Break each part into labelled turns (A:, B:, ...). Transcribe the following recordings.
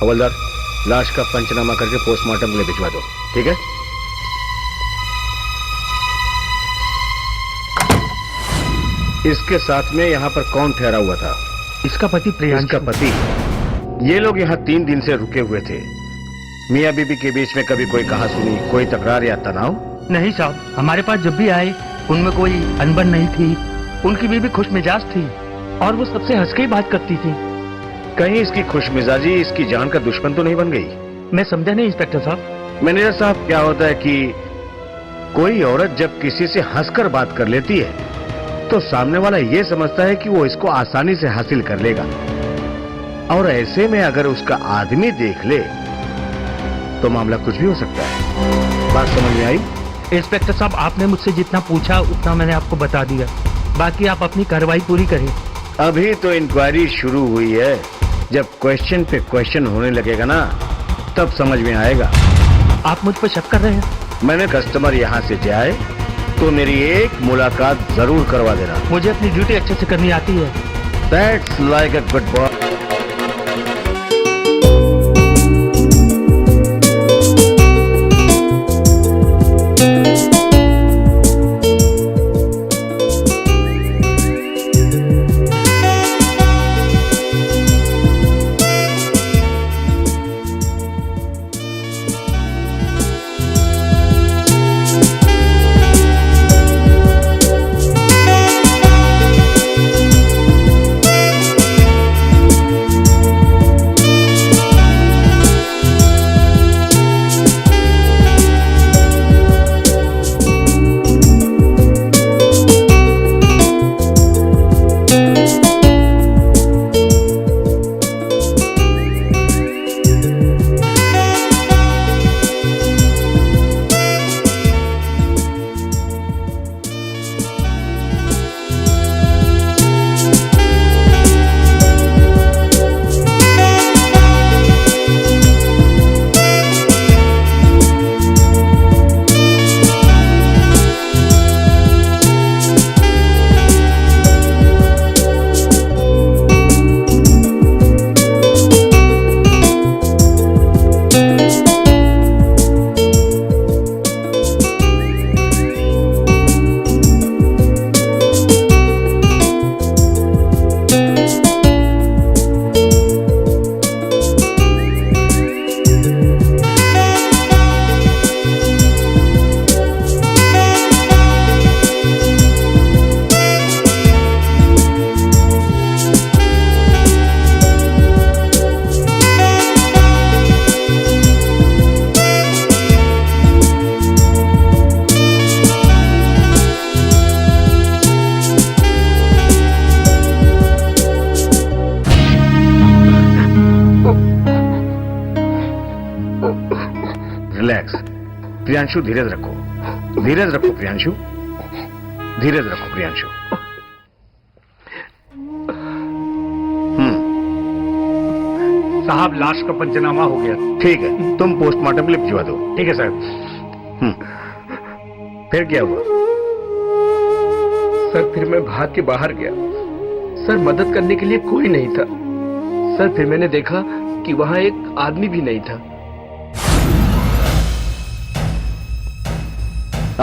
A: हवलदार, लाश का पंचनामा करके पोस्टमार्टम के लिए भिजवा दो, ठीक है? इसके साथ में यहाँ पर कौन ठहरा हुआ था?
B: इसका पति प्रियांशु।
A: इसका पति। ये लोग यहाँ 3 दिन से रुके हुए थे। मियाँ बीबी के बीच में कभी कोई कहा सुनी, कोई तकरार या तनाव?
B: नहीं साहब, हमारे पास जब भी आए उनमें कोई अनबन नहीं थी। उनकी बीबी खुश मिजाज थी और वो सबसे हंस के ही बात करती थी।
A: कहीं इसकी खुशमिजाजी इसकी जान का दुश्मन तो नहीं बन गई?
B: मैं समझा नहीं इंस्पेक्टर साहब।
A: मैनेजर साहब, क्या होता है कि कोई औरत जब किसी से हंसकर बात कर लेती है तो सामने वाला ये समझता है कि वो इसको आसानी से हासिल कर लेगा, और ऐसे में अगर उसका आदमी देख ले तो मामला कुछ भी हो सकता है। बात समझ में आई?
B: इंस्पेक्टर साहब, आपने मुझसे जितना पूछा उतना मैंने आपको बता दिया। बाकी आप अपनी कार्रवाई पूरी करें।
A: अभी तो इंक्वायरी शुरू हुई है। जब क्वेश्चन पे क्वेश्चन होने लगेगा ना, तब समझ में आएगा।
B: आप मुझ पर शक कर रहे हैं?
A: मैंने कस्टमर यहाँ से जाए तो मेरी एक मुलाकात जरूर करवा देना।
B: मुझे अपनी ड्यूटी अच्छे से करनी आती है।
A: That's like a good boy. Relax Priyanshu, धीरज रखो, धीरज रखो प्रियांशु, धीरज रखो प्रियांशु।
B: साहब, लाश का पंचनामा हो गया।
A: ठीक है, तुम पोस्टमार्टम के लिए भिजवा दो।
B: ठीक है सर।
A: फिर क्या हुआ?
C: सर, फिर मैं भाग के बाहर गया। सर, मदद करने के लिए कोई नहीं था। सर, फिर मैंने देखा कि वहां एक आदमी भी नहीं था।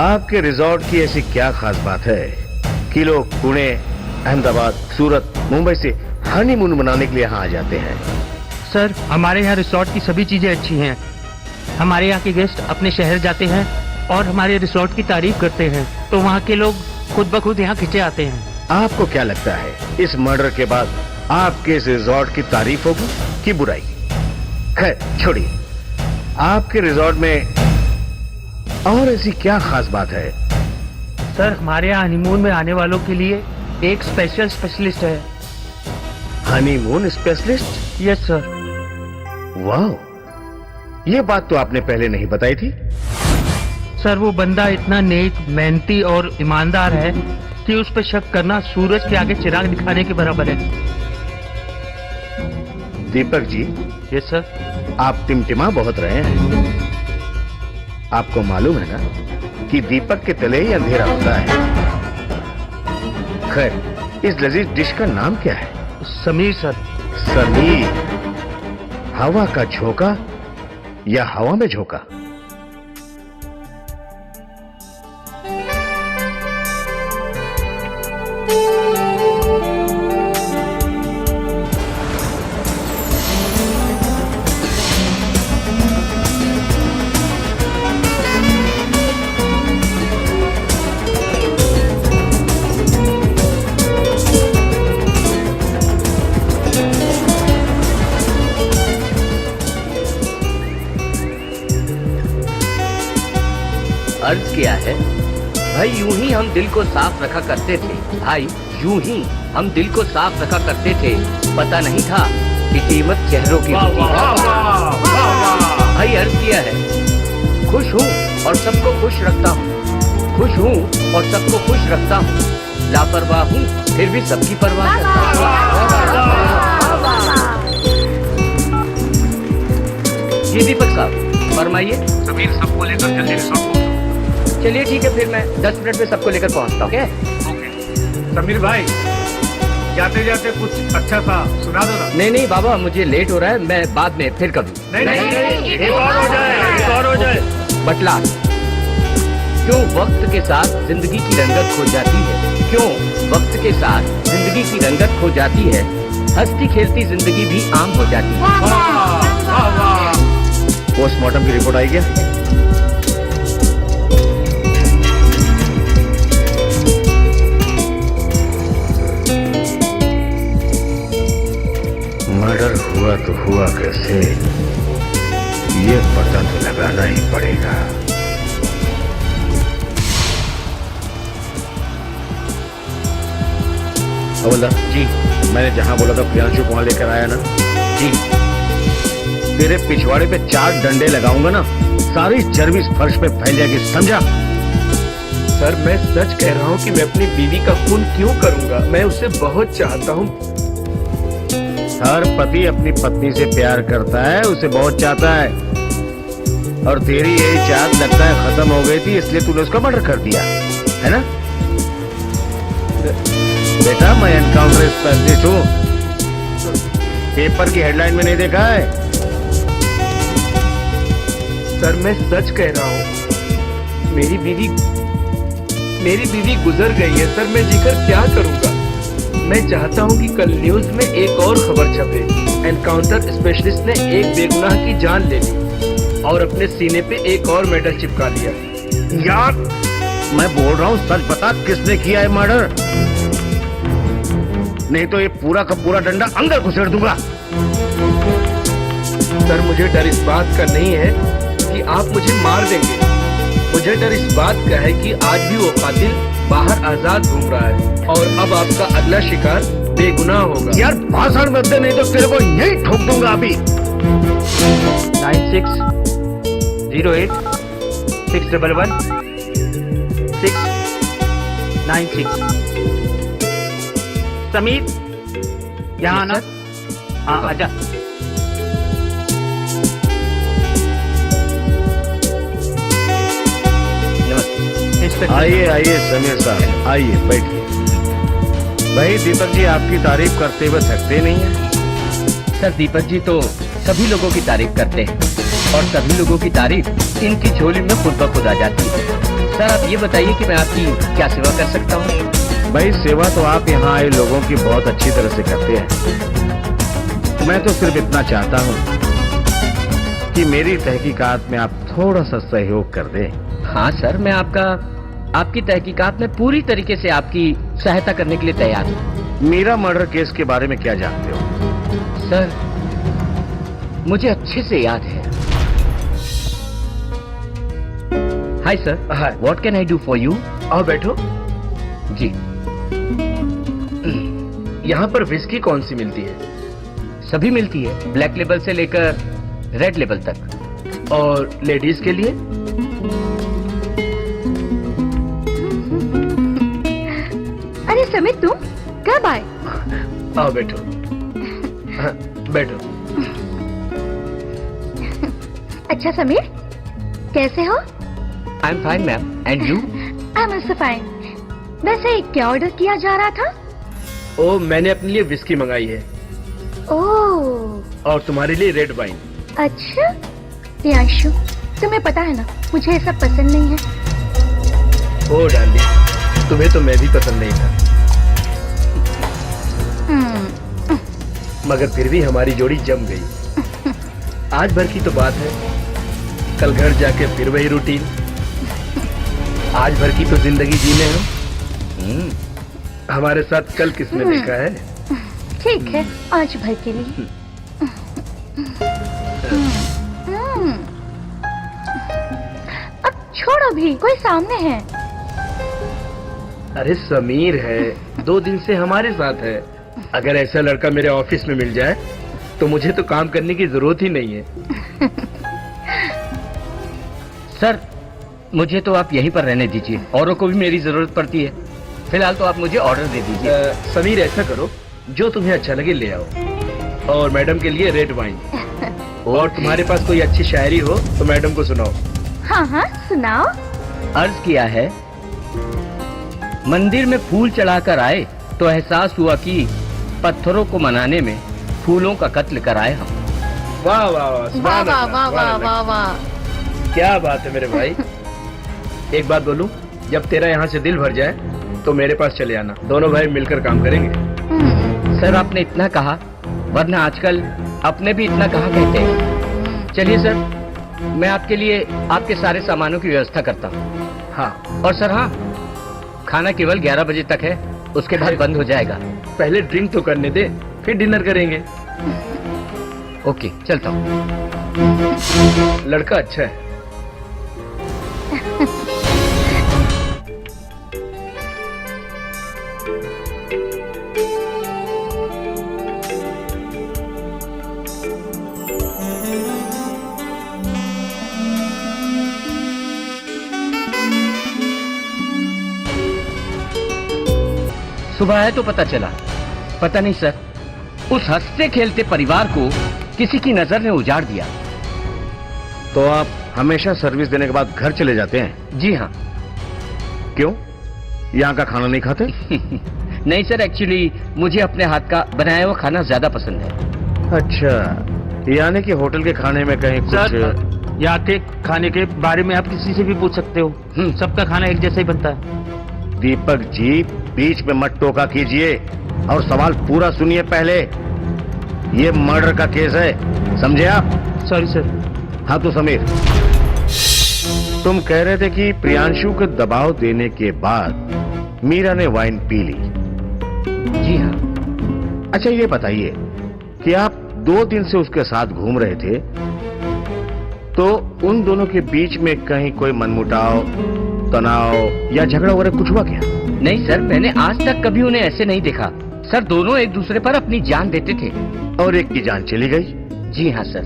A: आपके रिजॉर्ट की ऐसी क्या खास बात है कि लोग पुणे, अहमदाबाद, सूरत, मुंबई से हनीमून मनाने के लिए यहाँ आ जाते हैं?
B: सर, हमारे यहाँ रिसोर्ट की सभी चीजें अच्छी हैं। हमारे यहाँ के गेस्ट अपने शहर जाते हैं और हमारे रिसोर्ट की तारीफ करते हैं, तो वहाँ के लोग खुद ब खुद यहाँ खिंचे आते हैं।
A: आपको क्या लगता है इस मर्डर के बाद आपके इस रिजॉर्ट की तारीफ होगी कि बुराई? खैर छोड़िए, आपके रिजॉर्ट में और ऐसी क्या खास बात है?
B: सर, हमारे यहाँ हनीमून में आने वालों के लिए एक स्पेशल स्पेशलिस्ट है।
A: Honeymoon specialist?
B: Yes sir.
A: वाह, ये बात तो आपने पहले नहीं बताई थी।
B: सर, वो बंदा इतना नेक, मेहनती और ईमानदार है कि उस पर शक करना सूरज के आगे चिराग दिखाने के बराबर है।
A: दीपक जी।
B: Yes sir.
A: आप टिमटिमा बहुत रहे हैं। आपको मालूम है ना कि दीपक के तले ही अंधेरा होता है। खैर, इस लजीज डिश का नाम क्या है?
B: समीर सर।
A: समीर? हवा का झोंका या हवा में झोंका?
D: अर्ज किया है भाई, यूं ही हम दिल को साफ रखा करते थे भाई, यूं ही हम दिल को साफ रखा करते थे, पता नहीं था कि कीमत चेहरों की होती है। भाई अर्ज किया है, खुश हूँ और सबको खुश रखता हूँ, खुश हूँ और सबको खुश रखता हूँ, लापरवाह हूँ फिर भी सबकी परवाह करता हूँ। ये दीपक साहब फरमाइए।
E: समीर सबको लेकर जल्दी रिसोर्ट पहुंचो।
D: चलिए ठीक है, फिर मैं 10 मिनट में सबको लेकर पहुंचता हूँ।
E: ओके। समीर भाई, जाते जाते कुछ अच्छा सा सुना दो ना।
D: नहीं बाबा, मुझे लेट हो रहा है, मैं बाद में फिर कभी।
E: नहीं, एक और हो जाए, एक और हो जाए।
D: बटला, क्यों वक्त के साथ जिंदगी की रंगत खो जाती है, क्यों वक्त के साथ जिंदगी की रंगत खो जाती है, हंसती खेलती जिंदगी भी आम हो जाती है।
A: पोस्टमार्टम की रिपोर्ट आई क्या? मर्डर हुआ तो हुआ कैसे, ये पता तो लगाना ही पड़ेगा। अवला जी, मैंने जहां बोला था प्रियांशु को वहां लेकर आया ना?
D: जी।
A: तेरे पिछवाड़े पे 4 डंडे लगाऊंगा ना, सारी चर्बी इस फर्श पे फैल जाएगी, समझा?
C: सर मैं सच कह रहा हूँ कि मैं अपनी बीवी का खून क्यों करूंगा, मैं उसे बहुत चाहता हूँ।
A: हर पति अपनी पत्नी से प्यार करता है, उसे बहुत चाहता है, और तेरी यही चाहत लगता है खत्म हो गई थी, इसलिए तूने उसका मर्डर कर दिया है ना? बेटा मैं एनकाउंटर स्पेशलिस्ट हूँ, पेपर की हेडलाइन में नहीं देखा है?
C: सर मैं सच कह रहा हूँ, मेरी बीवी गुजर गई है सर, मैं जीकर क्या करूंगा। मैं चाहता हूँ कि कल न्यूज में एक और खबर छपे, एनकाउंटर स्पेशलिस्ट ने एक बेगुनाह की जान ले ली और अपने सीने पे एक और मेडल चिपका लिया।
A: यार मैं बोल रहा हूँ, सच बता किसने किया है मर्डर, नहीं तो ये पूरा का पूरा डंडा अंदर घुसेड़ दूंगा।
C: सर मुझे डर इस बात का नहीं है कि आप मुझे मार देंगे, मुझे डर इस बात का है कि आज भी वो कातिल बाहर आजाद घूम रहा है और अब आपका अगला शिकार बेगुनाह होगा।
A: यार भाषण मत दे, नहीं तो तेरे को यही ठोक दूंगा अभी।
B: 9608 611 696। समीर, यहाँ आना। हाँ आजा।
A: आइए आइए समीर साहब, आइए बैठिए। भाई दीपक जी आपकी तारीफ करते हुए थकते नहीं हैं।
D: सर दीपक जी तो सभी लोगों की तारीफ करते हैं और सभी लोगों की तारीफ इनकी झोली में खुद ब खुद आ जाती है। सर आप ये बताइए कि मैं आपकी क्या सेवा कर सकता हूँ?
A: भाई सेवा तो आप यहाँ आए लोगों की बहुत अच्छी तरह से करते हैं, मैं तो सिर्फ इतना चाहता हूँ कि मेरी तहकीकात में आप थोड़ा सा सहयोग कर दें।
D: हाँ सर, मैं आपकी तहकीकात में पूरी तरीके से आपकी सहायता करने के लिए तैयार हूँ।
A: मीरा मर्डर केस के बारे में क्या जानते हो?
D: सर मुझे अच्छे से याद है। Hi sir,
C: hi.
D: What can I do for you?
C: आओ बैठो।
D: जी।
C: यहाँ पर विस्की कौन सी मिलती है?
D: सभी मिलती है, ब्लैक लेबल से लेकर रेड लेबल तक।
C: और लेडीज के लिए?
F: अरे समित तुम कब आए?
C: आओ बैठो। हाँ, बैठो।
F: अच्छा समीर, कैसे हो?
D: I am fine ma'am, and you?
F: I am also fine. वैसे क्या ऑर्डर किया जा रहा था?
C: ओ मैंने अपने लिए विस्की मंगाई है।
F: ओह,
C: और तुम्हारे लिए रेड वाइन।
F: अच्छा प्रियांशु, तुम्हें पता है ना मुझे ऐसा पसंद नहीं है।
C: ओ डार्लिंग, तुम्हें तो मैं भी पसंद नहीं था, मगर फिर भी हमारी जोड़ी जम गई। आज भर की तो बात है, कल घर जाके फिर वही रूटीन। आज भर की तो जिंदगी जीने हम। हमारे साथ कल किसने देखा है?
F: ठीक है, आज भर के लिए। अब छोड़ो भी, कोई सामने है।
C: अरे समीर है, 2 दिन से हमारे साथ है। अगर ऐसा लड़का मेरे ऑफिस में मिल जाए तो मुझे तो काम करने की जरूरत ही नहीं है।
D: सर, मुझे तो आप यहीं पर रहने दीजिए, औरों को भी मेरी जरूरत पड़ती है। फिलहाल तो आप मुझे ऑर्डर दे दीजिए।
C: समीर ऐसा करो, जो तुम्हें अच्छा लगे ले आओ, और मैडम के लिए रेड वाइन। और तुम्हारे पास कोई अच्छी शायरी हो तो मैडम को सुनाओ।
F: हाँ हाँ, सुनाओ।
D: अर्ज किया है, मंदिर में फूल चढ़ाकर आए तो एहसास हुआ कि पत्थरों को मनाने में फूलों का कत्ल कराए हम।
C: वाह वाह वाह,
F: वाह
C: सुभान
F: वाह
C: अल्लाह,
F: वाह
C: सुभान
F: वाह
C: अल्लाह।
F: वाह वाह।
C: क्या बात है मेरे भाई। एक बात बोलूं, जब तेरा यहाँ से दिल भर जाए तो मेरे पास चले आना, दोनों भाई मिलकर काम करेंगे।
D: सर, आपने इतना कहा, वरना आजकल अपने भी इतना कहा कहते हैं। चलिए सर, मैं आपके लिए आपके सारे सामानों की व्यवस्था करता हूँ।
C: हाँ,
D: और सर हाँ, खाना केवल 11 बजे तक है, उसके बाद बंद हो जाएगा।
C: पहले ड्रिंक तो करने दे, फिर डिनर करेंगे।
D: ओके, चलता हूँ।
C: लड़का अच्छा है।
D: सुबह है तो पता चला, पता नहीं सर, उस हंसते खेलते परिवार को किसी की नजर ने उजाड़ दिया।
A: तो आप हमेशा सर्विस देने के बाद घर चले जाते हैं?
D: जी हाँ।
A: क्यों, यहाँ का खाना नहीं खाते?
D: नहीं सर, एक्चुअली मुझे अपने हाथ का बनाया हुआ खाना ज्यादा पसंद है।
A: अच्छा, यानी कि होटल के खाने में कहीं कुछ?
B: सर, यहाँ के खाने के बारे में आप किसी से भी पूछ सकते हो, सबका खाना एक जैसा ही बनता है।
A: दीपक जी, बीच में मत टोका कीजिए और सवाल पूरा सुनिए पहले। ये मर्डर का केस है, समझे आप?
B: Sorry sir.
A: हाँ तो समीर, तुम कह रहे थे कि प्रियांशु को दबाव देने के बाद मीरा ने वाइन पी ली।
D: जी हाँ।
A: अच्छा ये बताइए कि आप 2 दिन से उसके साथ घूम रहे थे, तो उन दोनों के बीच में कहीं कोई मनमुटाव, तनाव या झगड़ा वगैरह कुछ हुआ क्या?
D: नहीं सर, मैंने आज तक कभी उन्हें ऐसे नहीं देखा। सर, दोनों एक दूसरे पर अपनी जान देते थे।
A: और एक की जान चली गई?
D: जी हाँ सर।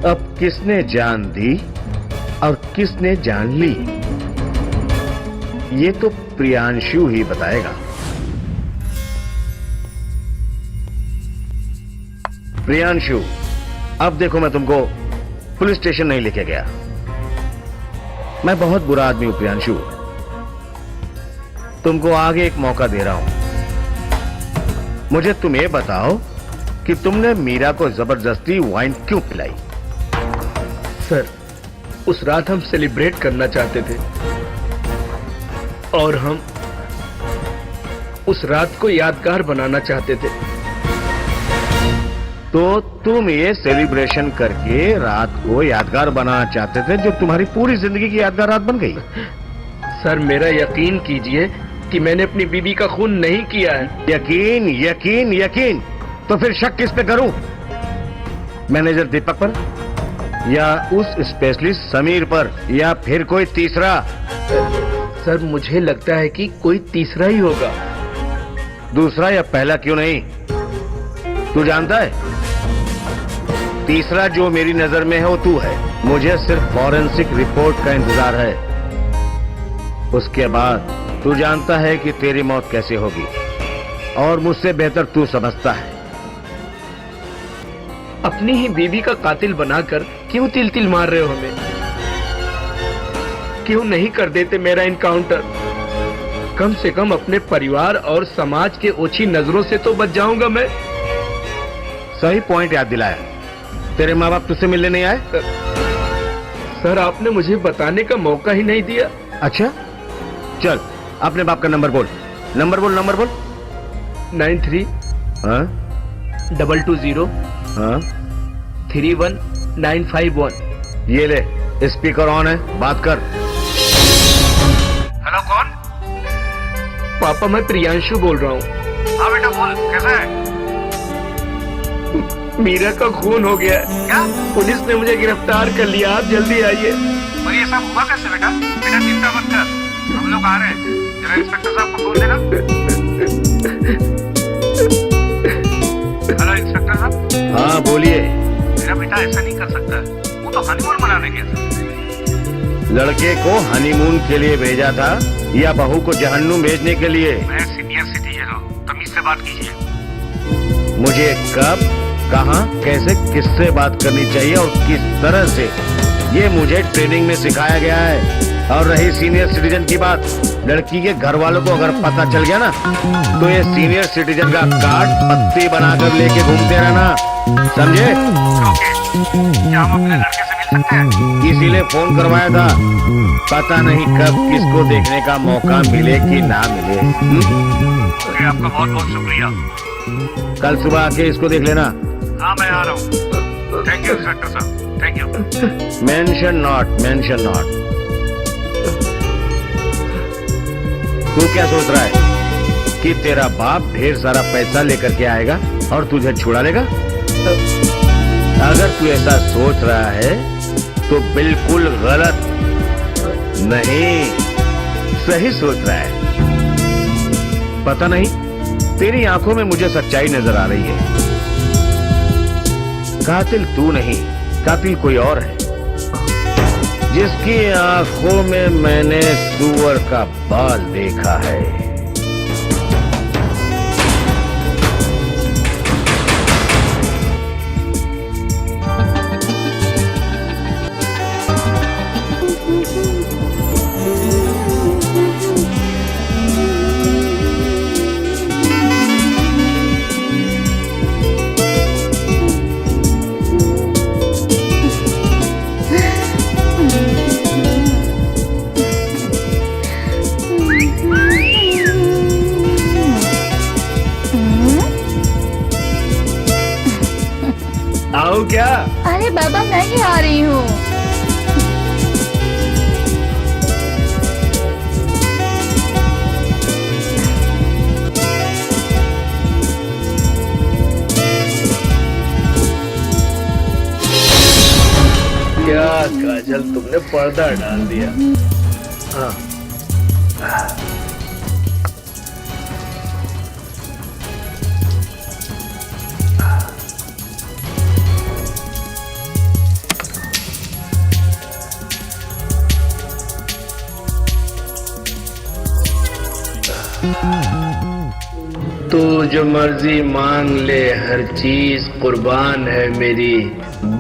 A: अब किसने जान दी और किसने जान ली, ये तो प्रियांशु ही बताएगा। प्रियांशु, अब देखो, मैं तुमको पुलिस स्टेशन नहीं लेके गया। मैं बहुत बुरा आदमी हूं प्रियांशु, तुमको आगे एक मौका दे रहा हूं। मुझे तुम ये बताओ कि तुमने मीरा को जबरदस्ती वाइन क्यों पिलाई?
C: सर, उस रात हम सेलिब्रेट करना चाहते थे और हम उस रात को यादगार बनाना चाहते थे।
A: तो तुम ये सेलिब्रेशन करके रात को यादगार बनाना चाहते थे, जो तुम्हारी पूरी जिंदगी की यादगार रात बन गई।
C: सर, मेरा यकीन कीजिए कि मैंने अपनी बीबी का खून नहीं किया है।
A: यकीन यकीन यकीन, तो फिर शक किस पे करूं? मैनेजर दीपक पर, या उस स्पेशलिस्ट समीर पर, या फिर कोई तीसरा?
C: सर, मुझे लगता है कि कोई तीसरा ही होगा।
A: दूसरा या पहला क्यों नहीं? तू जानता है, तीसरा जो मेरी नजर में है वो तू है। मुझे सिर्फ फॉरेंसिक रिपोर्ट का इंतजार है, उसके बाद तू जानता है कि तेरी मौत कैसे होगी, और मुझसे बेहतर तू समझता है।
C: अपनी ही बीवी का कातिल बनाकर क्यों तिल तिल मार रहे हो हमें? क्यों नहीं कर देते मेरा इनकाउंटर? कम से कम अपने परिवार और समाज के ओछी नजरों से तो बच जाऊंगा मैं।
A: सही पॉइंट याद दिलाया। तेरे माँ बाप तुझसे मिलने नहीं आए?
C: सर आपने मुझे बताने का मौका ही नहीं दिया।
A: अच्छा, चल अपने बाप का नंबर बोल। नंबर बोल, नंबर बोल।
C: 93
A: हाँ
C: 220
A: हाँ
C: 31951।
A: ये ले, स्पीकर ऑन है, बात कर।
E: हेलो, कौन?
C: पापा मैं प्रियांशु बोल रहा हूँ।
E: हाँ बेटा बोल, कैसा है?
C: मीरा का खून हो गया है।
E: क्या?
C: पुलिस ने मुझे गिरफ्तार कर लिया, आप जल्दी आइए।
E: और ये सब हुआ कैसे बेटा? बेटा चिंता मत कर, हम लोग आ रहे हैं। जरा इंस्पेक्टर साहब को फोन देना। हेलो इंस्पेक्टर साहब।
A: हाँ बोलिए।
E: मेरा बेटा ऐसा नहीं कर सकता, वो तो हनीमून मनाने गया था।
A: लड़के को हनीमून के लिए भेजा था या बहू को जहन्नुम भेजने के लिए?
E: मैं सीनियर सिटीजन हूँ, तमीज से बात कीजिए।
A: मुझे कब, कहां, कैसे, किससे बात करनी चाहिए और किस तरह से, ये मुझे ट्रेनिंग में सिखाया गया है। और रही सीनियर सिटीजन की बात, लड़की के घर वालों को अगर पता चल गया ना, तो ये सीनियर सिटीजन का कार्ड पत्ती बनाकर लेके घूमते रहना, समझे?
E: ओके, क्या हम अपने लड़के से मिल सकते हैं?
A: इसीलिए फोन करवाया था। पता नहीं कब किसको देखने का मौका मिले कि ना मिले।
E: ओके, आपका बहुत बहुत शुक्रिया।
A: कल सुबह आके इसको देख लेना।
E: हाँ मैं आ रहा हूँ। थैंक यू इंस्पेक्टर साहब, thank you.
A: Mention not, mention not. तू क्या सोच रहा है कि तेरा बाप ढेर सारा पैसा लेकर के आएगा और तुझे छुड़ा लेगा? अगर तू ऐसा सोच रहा है तो बिल्कुल गलत। नहीं, सही सोच रहा है। पता नहीं, तेरी आंखों में मुझे सच्चाई नजर आ रही है। कातिल तू नहीं, कातिल कोई और है, जिसकी आंखों में मैंने सूअर का बाल देखा है।
C: आओ क्या?
F: अरे बाबा मैं ही आ रही हूँ।
C: क्या काजल, तुमने पर्दा डाल दिया। हाँ तू जो मर्जी मांग ले, हर चीज कुर्बान है मेरी।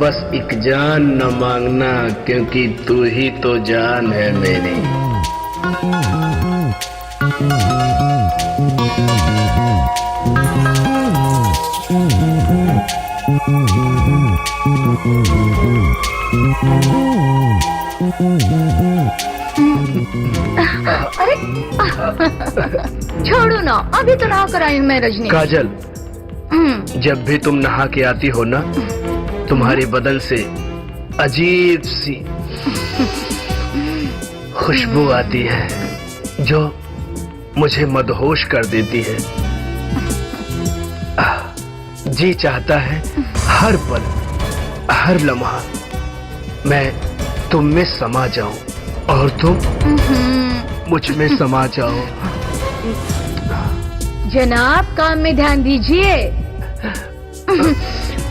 C: बस एक जान न मांगना, क्योंकि तू ही तो जान है मेरी।
F: अरे छोड़ो ना, अभी तो नहा कर आई हूँ मैं रजनी।
C: काजल, जब भी तुम नहा के आती हो ना, तुम्हारे बदन से अजीब सी खुशबू आती है जो मुझे मदहोश कर देती है। जी चाहता है हर पल, हर लम्हा मैं तुम में समा जाऊं और तुम मुझ में समा जाओ।
F: जनाब काम में ध्यान दीजिए।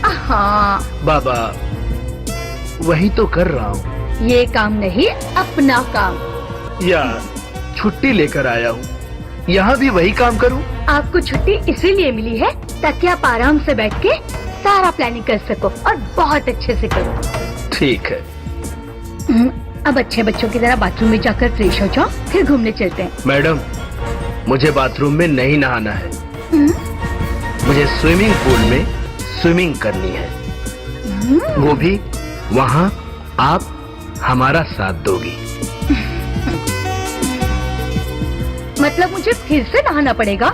F: हाँ,
C: बाबा वही तो कर रहा हूँ।
F: ये काम नहीं, अपना काम।
C: यार छुट्टी लेकर आया हूँ, यहाँ भी वही काम करूँ?
F: आपको छुट्टी इसीलिए मिली है ताकि आप आराम से बैठ के सारा प्लानिंग कर सको और बहुत अच्छे से करो।
C: ठीक है।
F: अब अच्छे बच्चों की तरह बाथरूम में जाकर फ्रेश हो जाओ, फिर घूमने चलते हैं।
C: मैडम मुझे बाथरूम में नहीं नहाना है, मुझे स्विमिंग पूल में स्विमिंग करनी है, वो भी वहां आप हमारा साथ दोगी।
F: मतलब मुझे फिर से नहाना पड़ेगा?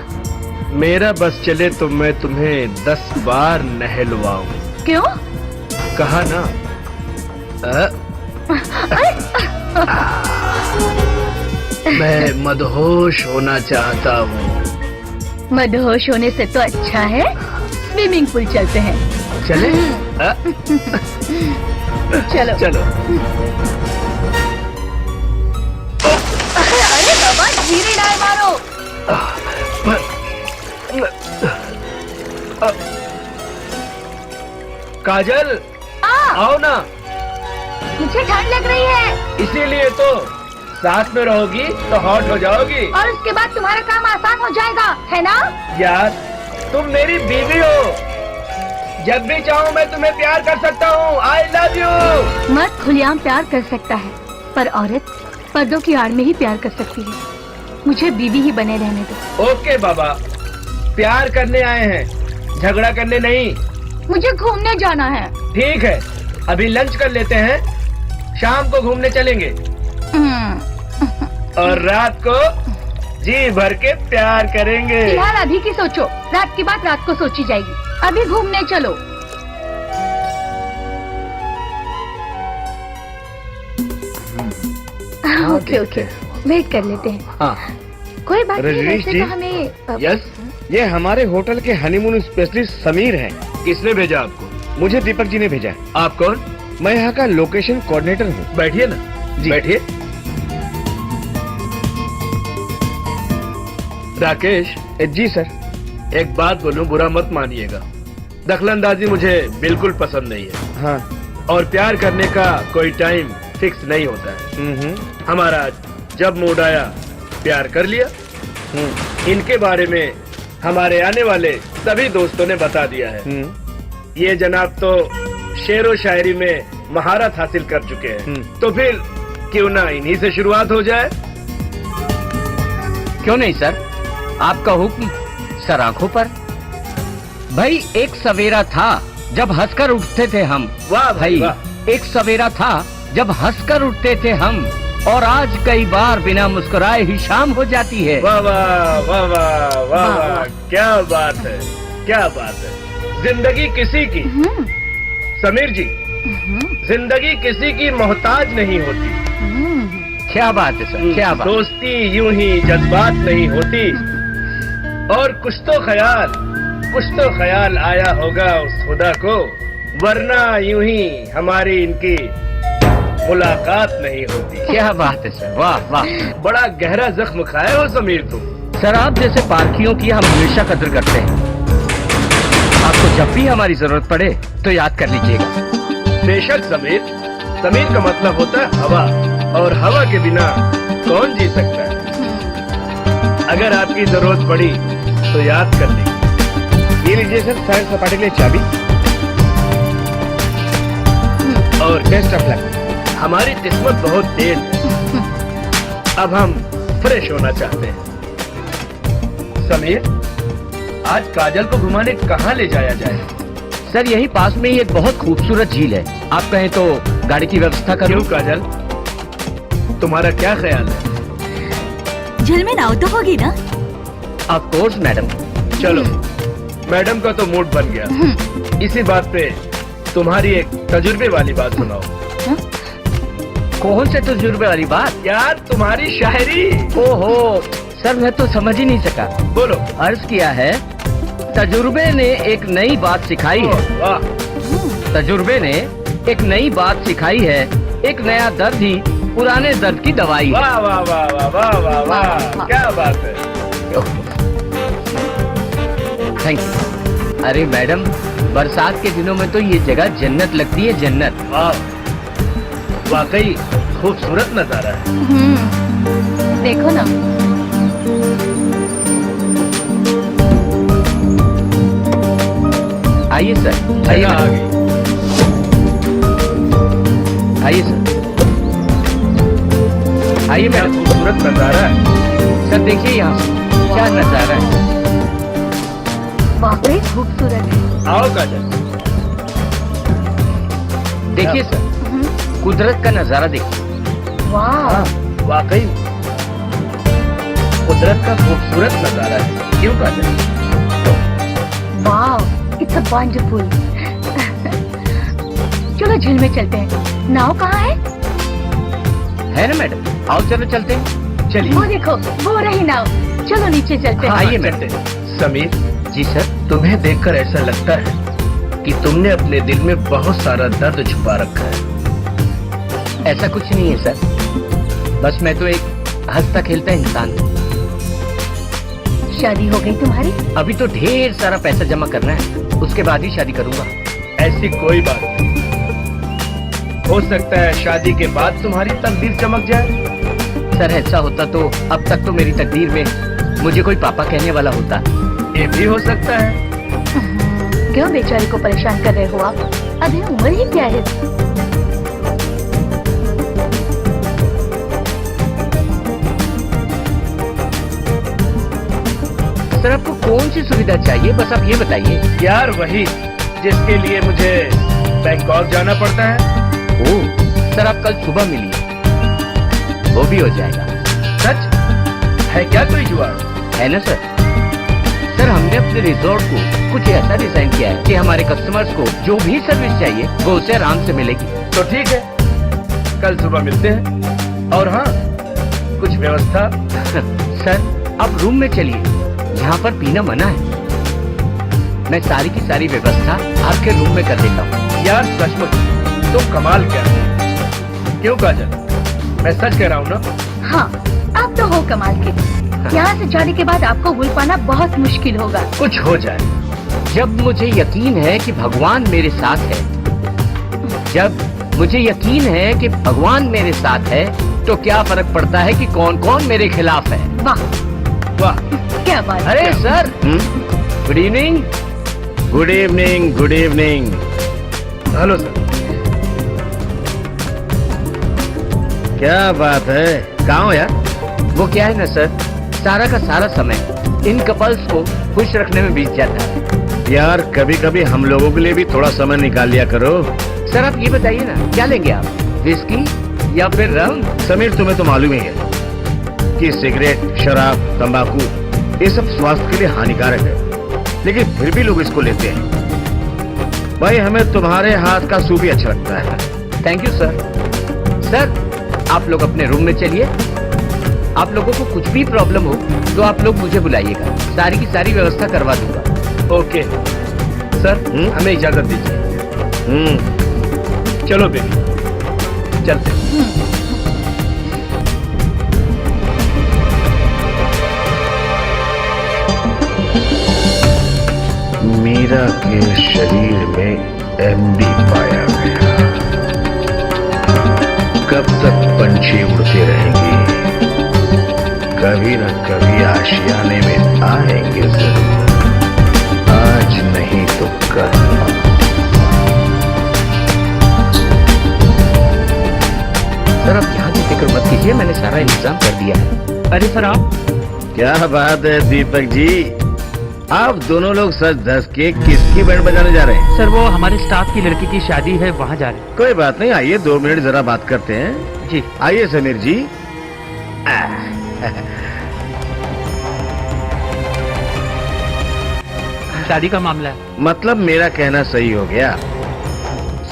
C: मेरा बस चले तो मैं तुम्हें 10 बार नहलवाऊं।
F: क्यों?
C: कहा ना। मैं मदहोश होना चाहता हूँ।
F: मदहोश होने से तो अच्छा है स्विमिंग पूल चलते हैं।
C: चले?
F: चलो
C: चलो।
F: अरे बाबा, धीरे डाल मारो।
C: काजल, आओ ना।
F: मुझे ठंड लग रही है।
C: इसीलिए तो साथ में रहोगी तो हॉट हो जाओगी।
F: और उसके बाद तुम्हारा काम आसान हो जाएगा, है ना?
C: यार, तुम मेरी बीवी हो, जब भी चाहूँ मैं तुम्हें प्यार कर सकता हूँ। I love you.
F: मर्द खुलेआम प्यार कर सकता है, पर औरत पर्दों की आड़ में ही प्यार कर सकती है। मुझे बीवी ही बने रहने दो।
C: ओके बाबा, प्यार करने आए हैं, झगड़ा करने नहीं।
F: मुझे घूमने जाना है।
C: ठीक है, अभी लंच कर लेते हैं, शाम को घूमने चलेंगे और रात को जी भर के प्यार करेंगे।
F: फिलहाल अभी की सोचो, रात की बात रात को सोची जाएगी। अभी घूमने चलो। ओके ओके, वेट कर लेते हैं।
C: हाँ।
F: कोई बात नहीं,
A: रजनीश
F: वैसे
A: जी?
F: तो हमें
C: यस,
A: ये हमारे होटल के हनीमून स्पेशलिस्ट समीर हैं।
C: किसने भेजा आपको?
A: मुझे दीपक जी ने भेजा है।
C: आप कौन?
A: मैं यहाँ का लोकेशन कोऑर्डिनेटर हूँ।
C: बैठिए ना
A: जी।
C: बैठिए। राकेश,
A: जी सर।
C: एक बात बोलूं, बुरा मत मानिएगा, दखलंदाजी मुझे बिल्कुल पसंद नहीं है।
A: हाँ।
C: और प्यार करने का कोई टाइम फिक्स नहीं होता है। हमारा जब मूड आया प्यार कर लिया। इनके बारे में हमारे आने वाले सभी दोस्तों ने बता दिया है। ये जनाब तो शेरो शायरी में महारत हासिल कर चुके हैं, तो फिर क्यों ना इन्हीं से शुरुआत हो जाए।
D: क्यों नहीं सर, आपका हुक्म सर आंखों पर। भाई, एक सवेरा था जब हंसकर उठते थे हम।
C: वाह भाई,
D: भाई,
C: वाह।
D: एक सवेरा था जब हंसकर उठते थे हम, और आज कई बार बिना मुस्कुराए ही शाम हो जाती है।
C: वाह वाह वाह वाह वाह वाह, क्या बात है, क्या बात है। जिंदगी किसी की, समीर जी, जिंदगी किसी की मोहताज नहीं होती।
D: क्या बात है सर, क्या बात।
C: दोस्ती यूं ही जज्बात नहीं होती। और कुछ तो ख्याल आया होगा उस खुदा को, वरना यूं ही हमारी इनकी मुलाकात नहीं होती।
D: क्या बात है सर, वाह वाह।
C: बड़ा गहरा जख्म खाए हो समीर तुम।
D: सर, आप जैसे पारखियों की हम हमेशा कदर करते हैं। आपको जब भी हमारी जरूरत पड़े तो याद कर लीजिएगा।
C: बेशक समीर, समीर का मतलब होता है हवा, और हवा के बिना कौन जी सकता है। अगर आपकी जरूरत पड़ी तो याद कर लीजिए।
A: ये लीजिए सर, सैर सपाटे के लिए चाबी और बेस्ट ऑफ लक।
C: हमारी किस्मत बहुत तेज है, अब हम फ्रेश होना चाहते हैं। समीर, आज काजल को घुमाने कहाँ ले जाया जाए?
D: सर, यही पास में ही एक बहुत खूबसूरत झील है, आप कहें तो गाड़ी की व्यवस्था करूं?
C: क्यों काजल, तुम्हारा क्या ख्याल है?
F: झील में नाव तो होगी ना?
D: Of course madam.
C: चलो, मैडम का तो मूड बन गया। इसी बात पे तुम्हारी एक तजुर्बे वाली बात सुनाओ।
D: कौन से तजुर्बे वाली बात?
C: यार, तुम्हारी शायरी।
D: ओहो सर, मैं तो समझ ही नहीं सका।
C: बोलो।
D: अर्ज किया है, तजुर्बे ने एक नई बात सिखाई है।
C: वाह।
D: तजुर्बे ने एक नई बात सिखाई है, एक नया दर्द ही पुराने दर्द की दवाई है।
C: वाह वाह वाह वाह वाह वाह वाह, क्या बात है।
D: Thank you. अरे मैडम, बरसात के दिनों में तो ये जगह जन्नत लगती है, जन्नत।
C: वाह, वाकई खूबसूरत नजारा है।
F: देखो ना।
D: आइए सर, आइए
C: जगह आ
D: मैडम।
C: गई।
D: आइए सर, आइए
C: क्या
D: मैडम।
C: खूबसूरत नजारा है।
D: सर देखिए यहाँ, क्या नजारा है।
F: वाकई खूबसूरत है।
C: आओ काजल।
D: देखिए सर, कुदरत का नजारा देखिए।
F: वाह,
C: वाकई कुदरत का खूबसूरत नजारा है, क्यों काजल?
F: वाह, इट्स अ वंडरफुल। चलो झील में चलते हैं। नाव कहाँ है
D: ना मैडम? आओ चलो चलते हैं। चलिए।
F: वो देखो, वो रही नाव। चलो नीचे चलते हैं।
D: आइए
C: चलते
D: मैडम।
C: हैं। समीर,
D: जी सर।
C: तुम्हें देखकर ऐसा लगता है कि तुमने अपने दिल में बहुत सारा दर्द छुपा रखा है।
D: ऐसा कुछ नहीं है सर, बस मैं तो एक हंसता खेलता इंसान हूँ।
F: शादी हो गई तुम्हारी?
D: अभी तो ढेर सारा पैसा जमा करना है, उसके बाद ही शादी करूंगा।
C: ऐसी कोई बात नहीं, हो सकता है शादी के बाद तुम्हारी तकदीर चमक जाए।
D: सर ऐसा होता तो अब तक तो मेरी तकदीर में मुझे कोई पापा कहने वाला होता।
C: ये भी हो सकता है।
F: क्यों बेचारी को परेशान कर रहे हो आप? अभी उम्र ही क्या है?
D: सर आपको कौन सी सुविधा चाहिए, बस आप ये बताइए।
C: यार वही जिसके लिए मुझे बैंकॉक जाना पड़ता है।
D: ओह सर, आप कल सुबह मिलिए, वो भी हो जाएगा।
C: सच है क्या? कोई जुआ
D: है ना सर? सर हमने अपने रिजॉर्ट को कुछ ऐसा डिजाइन किया है कि हमारे कस्टमर्स को जो भी सर्विस चाहिए वो उसे आराम से मिलेगी।
C: तो ठीक है, कल सुबह मिलते हैं। और हाँ, कुछ व्यवस्था।
D: सर आप रूम में चलिए, यहाँ पर पीना मना है। मैं सारी की सारी व्यवस्था आपके रूम में कर देता हूँ।
C: यार सचमुच तुम कमाल क्या है। क्यों काजल, मैं सच कह रहा हूँ ना?
F: हाँ, आप तो हो कमाल के। यहाँ से जाने के बाद आपको भूल पाना बहुत मुश्किल होगा।
C: कुछ हो जाए।
D: जब मुझे यकीन है कि भगवान मेरे साथ है, जब मुझे यकीन है कि भगवान मेरे साथ है, तो क्या फर्क पड़ता है कि कौन कौन मेरे खिलाफ है।
F: वाह
C: वाह,
F: क्या बात।
D: अरे sir, good evening.
A: Good evening, good evening.
C: Hello sir.
A: क्या बात है, कहाँ हो यार?
D: वो क्या है ना सर, सारा का सारा समय इन कपल्स को खुश रखने में बीत जाता है।
A: यार कभी कभी हम लोगों के लिए भी थोड़ा समय निकाल लिया करो।
D: सर आप ये बताइए ना, क्या लेंगे आप, विस्की या फिर रम?
A: समीर तुम्हें तो मालूम ही है कि सिगरेट, शराब, तंबाकू ये सब स्वास्थ्य के लिए हानिकारक है, लेकिन फिर भी लोग इसको लेते हैं। भाई हमें तुम्हारे हाथ का सूप भी अच्छा लगता है।
D: Thank you sir. सर आप लोग अपने रूम में चलिए। आप लोगों को कुछ भी प्रॉब्लम हो तो आप लोग मुझे बुलाइएगा, सारी की सारी व्यवस्था करवा दूंगा।
C: ओके सर, हमें इजाजत दीजिए। चलो बेबी, चलते हैं।
A: मीरा के शरीर में एमडी पाया गया। कब तक पंछी उड़ते रहेंगे, कभी न कभी आशियाने में आएंगे जरूर, आज नहीं तो कल।
D: सर आप यहाँ की फिक्र मत कीजिए, मैंने सारा इंतजाम कर दिया है।
B: अरे सर आप,
A: क्या बात है दीपक जी, आप दोनों लोग सच धस के किसकी बैंड बजाने जा रहे हैं?
B: सर वो हमारे स्टाफ की लड़की की शादी है, वहाँ जा रहे हैं।
A: कोई बात नहीं, आइए 2 मिनट जरा बात करते हैं।
B: जी
A: आइए समीर जी।
B: शादी का मामला है।
A: मतलब मेरा कहना सही हो गया?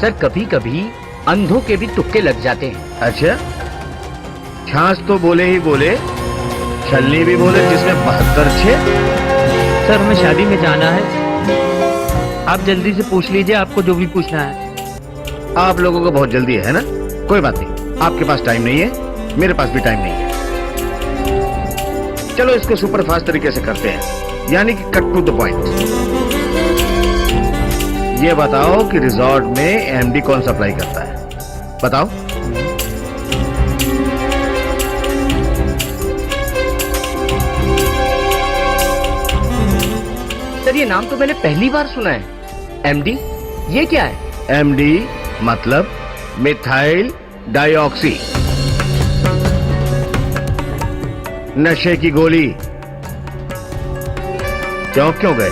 D: सर कभी कभी अंधों के भी तुक्के लग जाते हैं।
A: अच्छा, छाछ तो बोले ही बोले, छलनी भी बोले जिसमें 72 छे।
B: सर हमें शादी में जाना है, आप जल्दी से पूछ लीजिए आपको जो भी पूछना है।
A: आप लोगों को बहुत जल्दी है ना? कोई बात नहीं, आपके पास टाइम नहीं है, मेरे पास भी टाइम नहीं है। चलो इसको सुपर फास्ट तरीके से करते हैं, यानी कि कट टू द पॉइंट। ये बताओ कि रिजॉर्ट में एमडी कौन सप्लाई करता है? बताओ।
D: सर ये नाम तो मैंने पहली बार सुना है। एमडी, ये क्या है?
A: एमडी मतलब मिथाइल डाइऑक्सी, नशे की गोली। चौंक क्यों गए?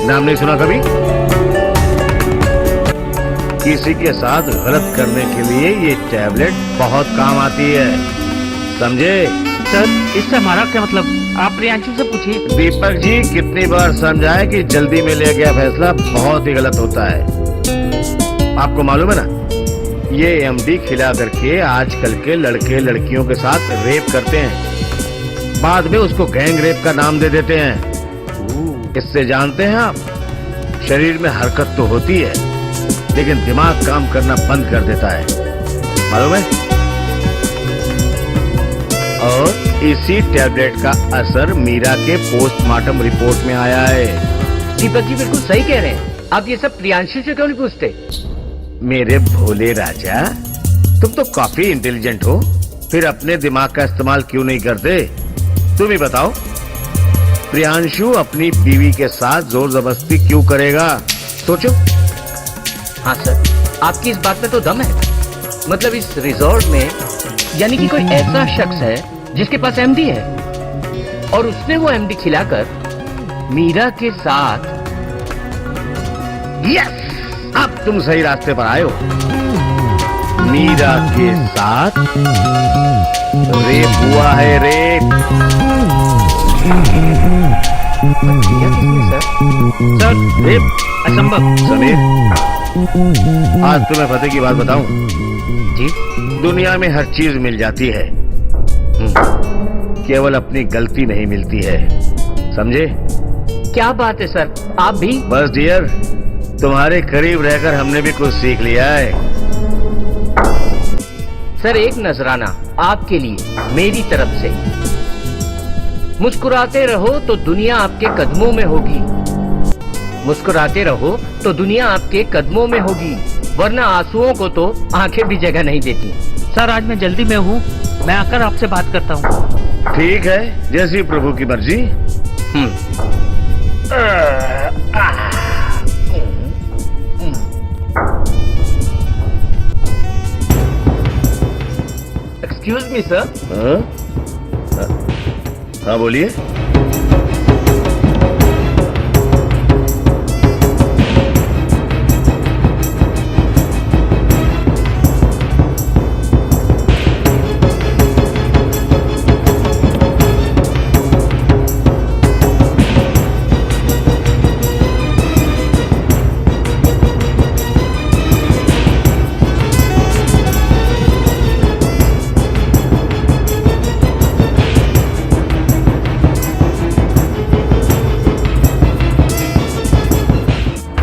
A: नाम नहीं सुना कभी? किसी के साथ गलत करने के लिए ये टैबलेट बहुत काम आती है, समझे?
B: सर, इससे हमारा क्या मतलब? आप प्रियांशु से पूछिए।
A: दीपक जी कितनी बार समझाए कि जल्दी में लिया गया फैसला बहुत ही गलत होता है। आपको मालूम है ना, ये एमडी खिला करके आजकल के लड़के लड़कियों के साथ रेप करते हैं, बाद में उसको गैंग रेप का नाम दे देते हैं। इससे जानते हैं आप, शरीर में हरकत तो होती है लेकिन दिमाग काम करना बंद कर देता है, मालूम है? और इसी टैबलेट का असर मीरा के पोस्टमार्टम रिपोर्ट में आया है।
D: दीपक जी बिल्कुल सही कह रहे हैं। आप ये सब प्रियांशु से क्यों नहीं पूछते?
A: मेरे भोले राजा, तुम तो काफी इंटेलिजेंट हो, फिर अपने दिमाग का इस्तेमाल क्यों नहीं करते? तुम ही बताओ, प्रियांशु अपनी बीवी के साथ जोर जबरदस्ती क्यों करेगा? सोचो।
D: हाँ सर, आपकी इस बात में तो दम है। मतलब इस रिजॉर्ट में यानी कि कोई ऐसा शख्स है जिसके पास एमडी है और उसने वो एमडी खिलाकर मीरा के साथ।
A: यस, अब तुम सही रास्ते पर आए हो। मीरा के साथ रेप हुआ है, रेप।
B: सर,
A: रेप
B: असंभव।
A: समीर, आज तुम्हें पते की बात बताऊं?
D: जी?
A: दुनिया में हर चीज मिल जाती है, केवल अपनी गलती नहीं मिलती है, समझे?
D: क्या बात है सर, आप भी?
A: बस डियर, तुम्हारे करीब रहकर हमने भी कुछ सीख लिया है।
D: सर, एक नजराना आपके लिए मेरी तरफ से। मुस्कुराते रहो तो दुनिया आपके कदमों में होगी, मुस्कुराते रहो तो दुनिया आपके कदमों में होगी, वरना आंसुओं को तो आंखें भी जगह नहीं देती।
B: सर, आज मैं जल्दी में हूँ, मैं आकर आपसे बात करता हूँ।
A: ठीक है, जैसी प्रभु की मर्जी।
D: Excuse me sir.
A: हाँ बोलिए।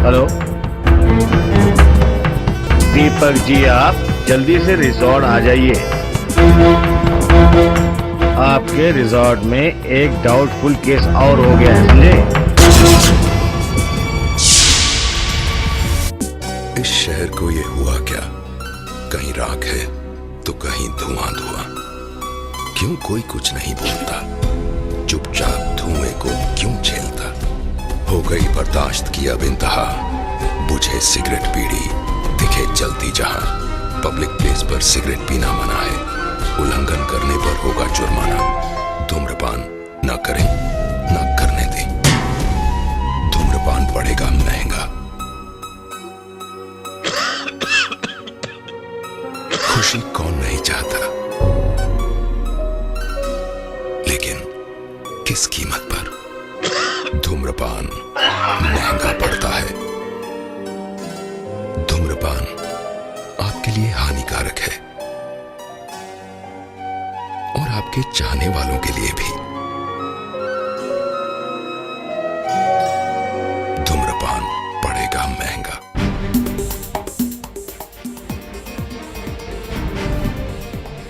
A: हेलो दीपक जी, आप जल्दी से रिजॉर्ट आ जाइए। आपके रिजॉर्ट में एक डाउटफुल केस और हो गया है, समझे?
G: इस शहर को ये हुआ क्या? कहीं राख है तो कहीं धुआं धुआं। क्यों कोई कुछ नहीं बोलता? चुपचाप धुएं को क्यों झेलता? हो गई बर्दाश्त की अब इंतहा, बुझे सिगरेट बीड़ी, दिखे जलती जहां। पब्लिक प्लेस पर सिगरेट पीना मना है, उल्लंघन करने पर होगा जुर्माना। धूम्रपान न करें, न करने दें। धूम्रपान पड़ेगा महंगा। खुशी कौन नहीं चाहता, लेकिन किस कीमत पर? धूम्रपान महंगा पड़ता है। धूम्रपान आपके लिए हानिकारक है और आपके चाहने वालों के लिए भी। धूम्रपान पड़ेगा महंगा।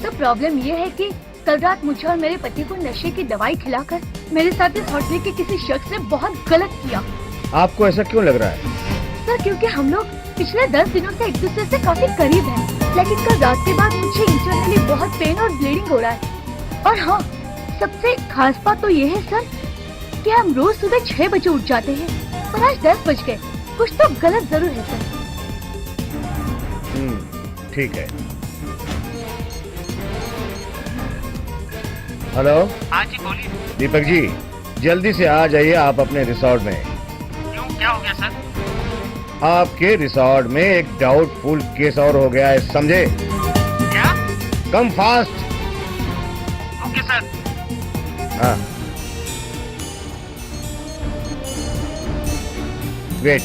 F: तो प्रॉब्लम ये है कि कल रात मुझे और मेरे पति को नशे की दवाई खिलाकर मेरे साथ इस होटल के किसी शख्स ने बहुत गलत किया।
A: आपको ऐसा क्यों लग रहा है?
F: सर, क्योंकि हम लोग पिछले 10 दिनों से एक दूसरे से काफी करीब हैं, लेकिन कल रात के बाद मुझे इंटरनली बहुत पेन और ब्लीडिंग हो रहा है। और हाँ, सबसे खास बात तो ये है सर कि हम रोज सुबह 6 बजे उठ जाते हैं, पर आज 10 बज गए। कुछ तो गलत जरूर है सर।
A: ठीक है। हेलो
B: हाँ जी, बोलिए।
A: दीपक जी, जल्दी से आ जाइए आप अपने रिसोर्ट में।
B: क्यों, क्या हो गया सर?
A: आपके रिसोर्ट में एक डाउटफुल केस और हो गया है, समझे?
B: क्या?
A: Come fast.
B: Okay sir.
A: हाँ, वेट।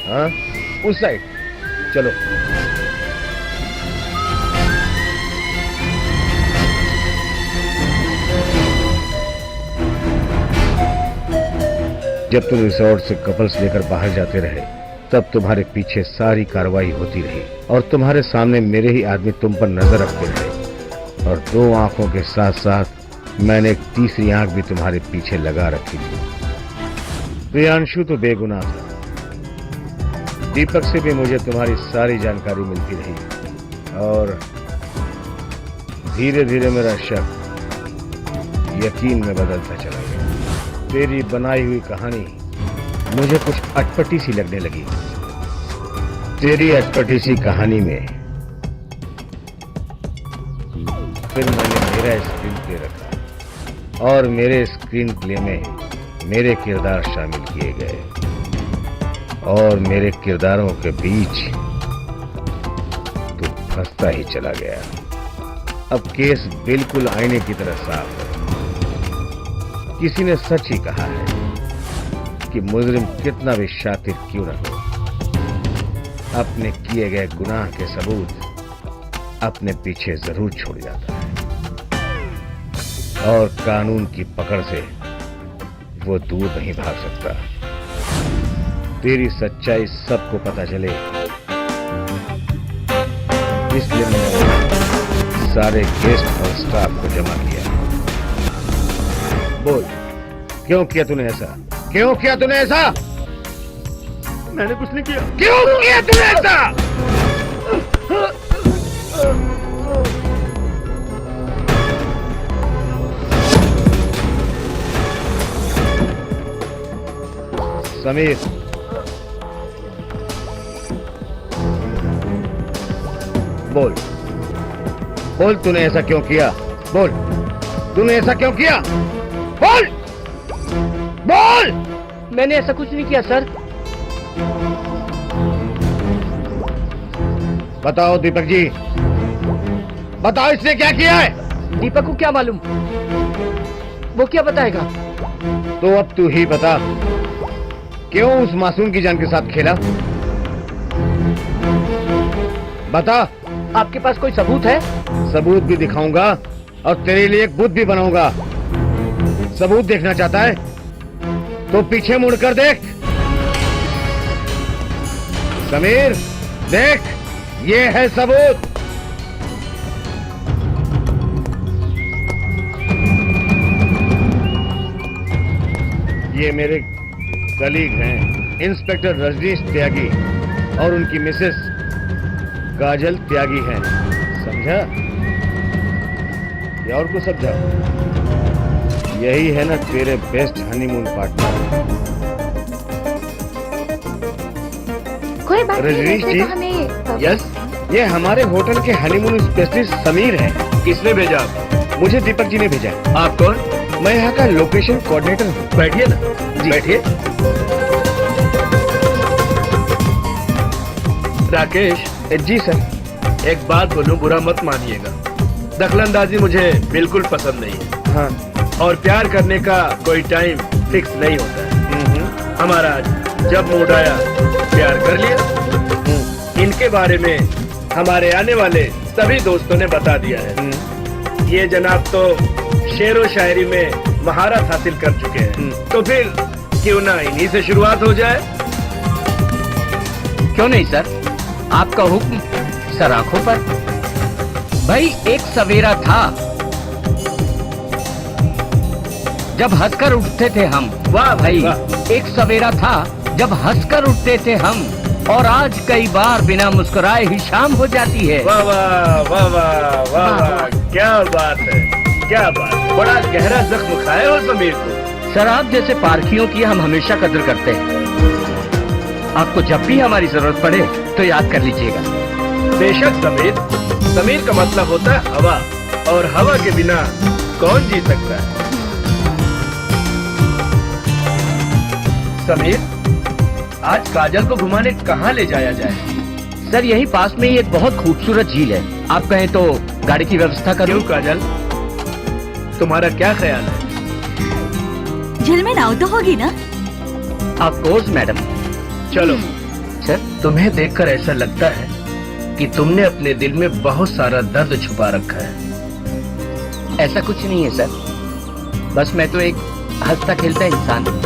A: हाँ, उस साइड चलो। जब तुम रिसोर्ट से कपल्स लेकर बाहर जाते रहे तब तुम्हारे पीछे सारी कार्रवाई होती रही और तुम्हारे सामने मेरे ही आदमी तुम पर नजर रखते रहे और दो आंखों के साथ साथ मैंने एक तीसरी आंख भी तुम्हारे पीछे लगा रखी थी। प्रियांशु तो बेगुनाह था। दीपक से भी मुझे तुम्हारी सारी जानकारी मिलती रही और धीरे धीरे मेरा शक यकीन में बदलता चला गया। तेरी बनाई हुई कहानी मुझे कुछ अटपटी सी लगने लगी। तेरी अटपटी सी कहानी में फिर मैंने मेरा स्क्रीन प्ले रखा और मेरे स्क्रीन प्ले में मेरे किरदार शामिल किए गए और मेरे किरदारों के बीच तू फंसता ही चला गया। अब केस बिल्कुल आईने की तरह साफ है। किसी ने सच ही कहा है कि मुजरिम कितना भी शातिर क्यों न हो, अपने किए गए गुनाह के सबूत अपने पीछे जरूर छोड़ जाता है और कानून की पकड़ से वो दूर नहीं भाग सकता। तेरी सच्चाई सबको पता चले इसलिए मैंने सारे गेस्ट और स्टाफ को जमा किया। बोल, क्यों किया तूने ऐसा? क्यों किया तूने ऐसा?
E: मैंने कुछ नहीं किया।
A: क्यों किया तूने ऐसा? समीर, बोल बोल, तूने ऐसा क्यों किया? बोल, तूने ऐसा क्यों किया? बोल बोल।
D: मैंने ऐसा कुछ नहीं किया सर।
A: बताओ दीपक जी, बताओ इसने क्या किया है?
D: दीपक को क्या मालूम, वो क्या बताएगा?
A: तो अब तू ही बता, क्यों उस मासूम की जान के साथ खेला? बता।
D: आपके पास कोई सबूत है?
A: सबूत भी दिखाऊंगा और तेरे लिए एक बुत भी बनाऊंगा। सबूत देखना चाहता है तो पीछे मुड़कर देख। समीर, देख, ये है सबूत। ये मेरे कलीग हैं, इंस्पेक्टर रजनीश त्यागी और उनकी मिसेस काजल त्यागी हैं। समझा या और कुछ समझा? यही है ना तेरे बेस्ट हनीमून पार्टनर।
F: कोई बात नहीं,
A: रजनीश
F: वैसे
A: जी।
F: तो हमें
A: यस, ये हमारे होटल के हनीमून स्पेशलिस्ट समीर हैं।
C: किसने भेजा आपको?
A: मुझे दीपक जी ने भेजा।
C: आप कौन?
A: मैं यहाँ का लोकेशन कोऑर्डिनेटर हूँ।
C: बैठिए ना जी, बैठिए। राकेश
A: जी सर।
C: एक बात बोलूं, बुरा मत मानिएगा। दखलंदाजी मुझे बिल्कुल पसंद नहीं है।
A: हाँ।
C: और प्यार करने का कोई टाइम फिक्स नहीं होता है। हमारा जब मूड आया प्यार कर लिया। इनके बारे में हमारे आने वाले सभी दोस्तों ने बता दिया है। ये जनाब तो शेरो शायरी में महारत हासिल कर चुके हैं। तो फिर क्यों ना इन्हीं से शुरुआत हो जाए?
D: क्यों नहीं सर, आपका हुक्म सर आंखों पर। भाई, एक सवेरा था जब हंसकर उठते थे हम। वाह भाई, एक सवेरा था जब हंसकर उठते थे हम, और आज कई बार बिना मुस्कुराए ही शाम हो जाती है।
C: वाह वाह वाह वाह वाह वाह। क्या बात है, क्या बात है। बड़ा गहरा जख्म खाए हो समीर को।
D: सर आप जैसे पारखियों की हम हमेशा कदर करते हैं। आपको जब भी हमारी जरूरत पड़े तो याद कर लीजिएगा।
C: बेशक समीर, समीर का मतलब होता है हवा, और हवा के बिना कौन जी सकता है। समीर, आज काजल को घुमाने कहाँ ले जाया जाए?
D: सर यही पास में ही एक बहुत खूबसूरत झील है, आप कहें तो गाड़ी की व्यवस्था करूं?
C: क्यों काजल, तुम्हारा क्या ख्याल है?
F: झील में नाव तो होगी ना?
D: Of course madam.
C: चलो।
D: सर
C: तुम्हें देखकर ऐसा लगता है कि तुमने अपने दिल में बहुत सारा दर्द छुपा रखा है।
D: ऐसा कुछ नहीं है सर, बस मैं तो एक हंसता खेलता इंसान हूं।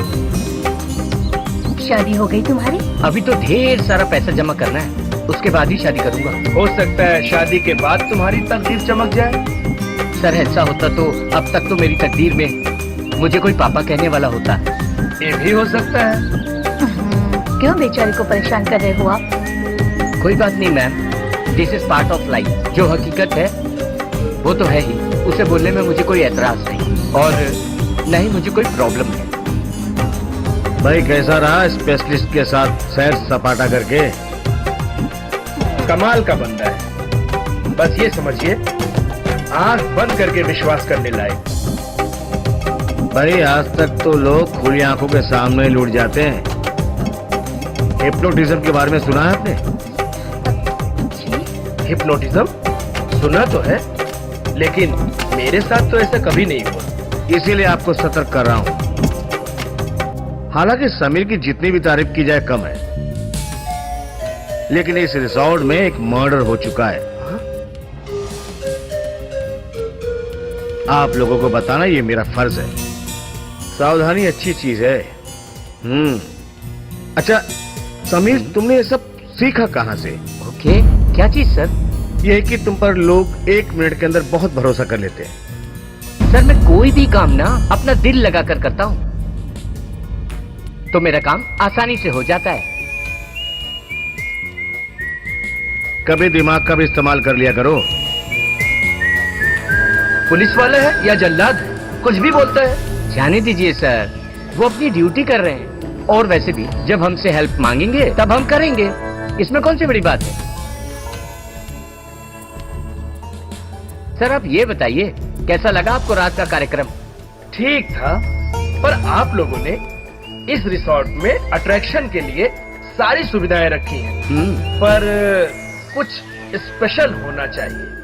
F: शादी हो गई तुम्हारी?
D: अभी तो ढेर सारा पैसा जमा करना है, उसके बाद ही शादी करूंगा।
C: हो सकता है शादी के बाद तुम्हारी तकदीर चमक जाए।
D: सर ऐसा होता तो अब तक तो मेरी तकदीर में मुझे कोई पापा कहने वाला होता।
C: ये भी हो सकता है।
F: क्यों बेचारे को परेशान कर रहे हो आप?
D: कोई बात नहीं ma'am, this is part of life. जो हकीकत है वो तो है ही, उसे बोलने में मुझे कोई एतराज नहीं, और न ही मुझे कोई प्रॉब्लम है।
A: भाई कैसा रहा स्पेशलिस्ट के साथ सैर सपाटा करके?
C: कमाल का बंदा है, बस ये समझिए आंख बंद करके विश्वास करने लायक।
A: भाई आज तक तो लोग खुली आंखों के सामने ही लूट जाते हैं। हिप्नोटिज्म के बारे में सुना है आपने?
C: हिप्नोटिज्म सुना तो है, लेकिन मेरे साथ तो ऐसा कभी नहीं हुआ।
A: इसीलिए आपको सतर्क कर रहा हूं। हालांकि समीर की जितनी भी तारीफ की जाए कम है, लेकिन इस रिसोर्ट में एक मर्डर हो चुका है। आप लोगों को बताना ये मेरा फर्ज है। सावधानी अच्छी चीज है। अच्छा समीर, तुमने ये सब सीखा कहां से?
D: ओके, क्या चीज सर?
A: ये कि तुम पर लोग 1 मिनट के अंदर बहुत भरोसा कर लेते हैं।
D: सर मैं कोई भी काम ना अपना दिल लगा कर करता हूँ, तो मेरा काम आसानी से हो जाता है।
A: कभी दिमाग का भी इस्तेमाल कर लिया करो।
C: पुलिस वाला है या जल्लाद है, कुछ भी बोलता है।
D: जाने दीजिए सर, वो अपनी ड्यूटी कर रहे हैं, और वैसे भी जब हमसे हेल्प मांगेंगे तब हम करेंगे, इसमें कौन सी बड़ी बात है। सर आप ये बताइए, कैसा लगा आपको रात का कार्यक्रम?
C: ठीक था, पर आप लोगों ने इस रिसोर्ट में अट्रैक्शन के लिए सारी सुविधाएं रखी हैं, पर कुछ स्पेशल होना चाहिए।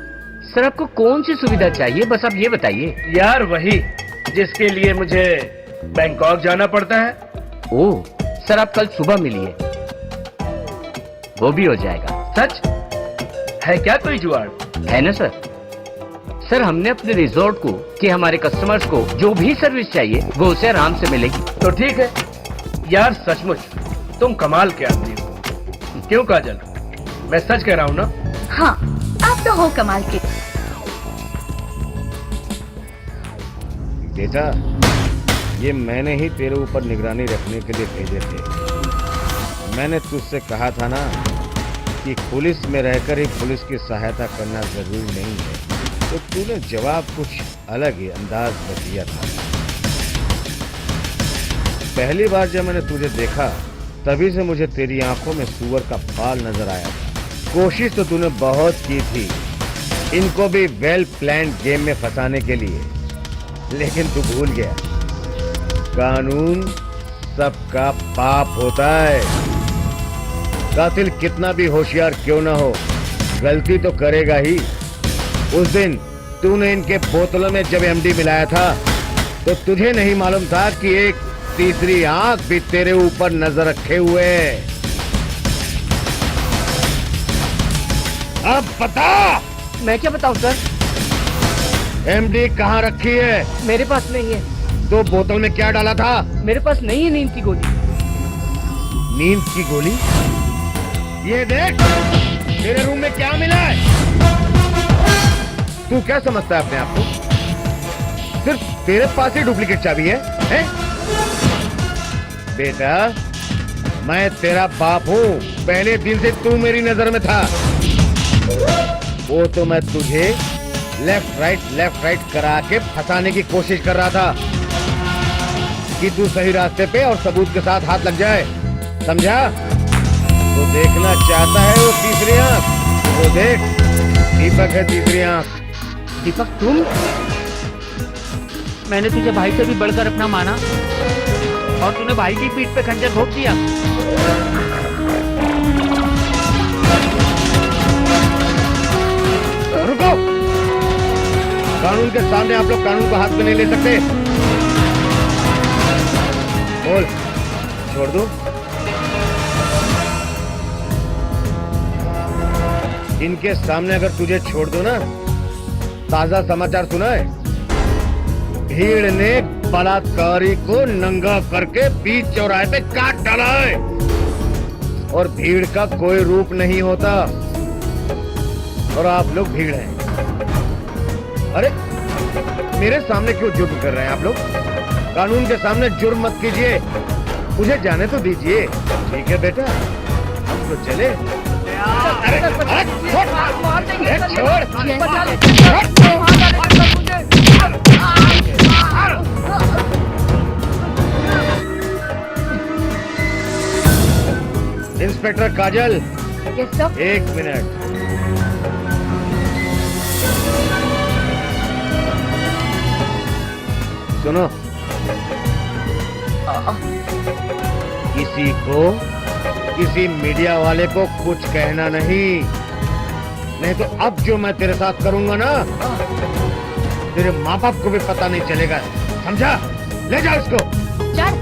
D: सर आपको कौन सी सुविधा चाहिए, बस आप ये बताइए।
C: यार वही जिसके लिए मुझे बैंकॉक जाना पड़ता है।
D: ओह सर, आप कल सुबह मिलिए, वो भी हो जाएगा।
C: सच है क्या कोई जुगाड़?
D: है ना सर। सर हमने अपने रिजॉर्ट को कि हमारे कस्टमर्स को जो भी सर्विस चाहिए वो उसे आराम से मिलेगी।
C: तो ठीक है यार, सचमुच तुम कमाल के आदमी हो। क्यों काजल, मैं सच कह रहा हूँ ना?
F: हाँ, आप तो हो कमाल के।
A: बेटा, ये मैंने ही तेरे ऊपर निगरानी रखने के लिए भेजे थे। मैंने तुझसे कहा था ना कि पुलिस में रहकर ही पुलिस की सहायता करना जरूरी नहीं है, तो तूने जवाब कुछ अलग ही अंदाज में दिया था। पहली बार जब मैंने तुझे देखा तभी से मुझे तेरी आंखों में सूअर का बाल नजर आया था। कोशिश तो तूने बहुत की थी इनको भी वेल प्लान्ड गेम में फंसाने के लिए, लेकिन तू भूल गया कानून सबका बाप होता है। कातिल कितना भी होशियार क्यों ना हो, गलती तो करेगा ही। उस दिन तूने इनके बोतलों में जब एमडी मिलाया था तो तुझे नहीं मालूम था कि एक तीसरी आंख भी तेरे ऊपर नजर रखे हुए है। अब बता।
D: मैं क्या बताऊं सर?
A: एमडी कहाँ रखी है?
D: मेरे पास नहीं है।
A: तो बोतल में क्या डाला था?
D: मेरे पास नहीं है नींद की गोली।
A: नींद की गोली? ये देख, तेरे रूम में क्या मिला है? तू क्या समझता है अपने आप को? सिर्फ तेरे पास ही डुप्लीकेट चाबी है, हैं? बेटा, मैं तेरा बाप हूँ। पहले दिन से तू मेरी नजर में था। वो तो मैं तुझे लेफ्ट राइट करा के फंसाने की कोशिश कर रहा था कि तू सही रास्ते पे और सबूत के साथ हाथ लग जाए, समझा? तो देखना चाहता है वो तीसरी आंख, वो देख, दीपक है तीसरी आंख।
B: दीपक तुम? मैंने तुझे भाई से भी बढ़कर अपना माना और तूने भाई की पीठ पे खंजर घोंप दिया।
A: रुको, कानून के सामने आप लोग कानून को हाथ में नहीं ले सकते। बोल, छोड़ दूं? इनके सामने अगर तुझे छोड़ दो ना, ताजा समाचार सुना है? भीड़ ने बलात्कारी को नंगा करके बीच चौराहे पे काट डाला है और भीड़ का कोई रूप नहीं होता और आप लोग भीड़ हैं। अरे मेरे सामने क्यों जुर्म कर रहे हैं आप लोग? कानून के सामने जुर्म मत कीजिए, मुझे जाने तो दीजिए। ठीक है बेटा, हम तो चले। अरे इंस्पेक्टर काजल,
F: यस सर।
A: 1 मिनट। सुनो, किसी मीडिया वाले को कुछ कहना नहीं तो अब जो मैं तेरे साथ करूंगा ना, तेरे माँ बाप को भी पता नहीं चलेगा, समझा? ले जाओ इसको।
F: चल।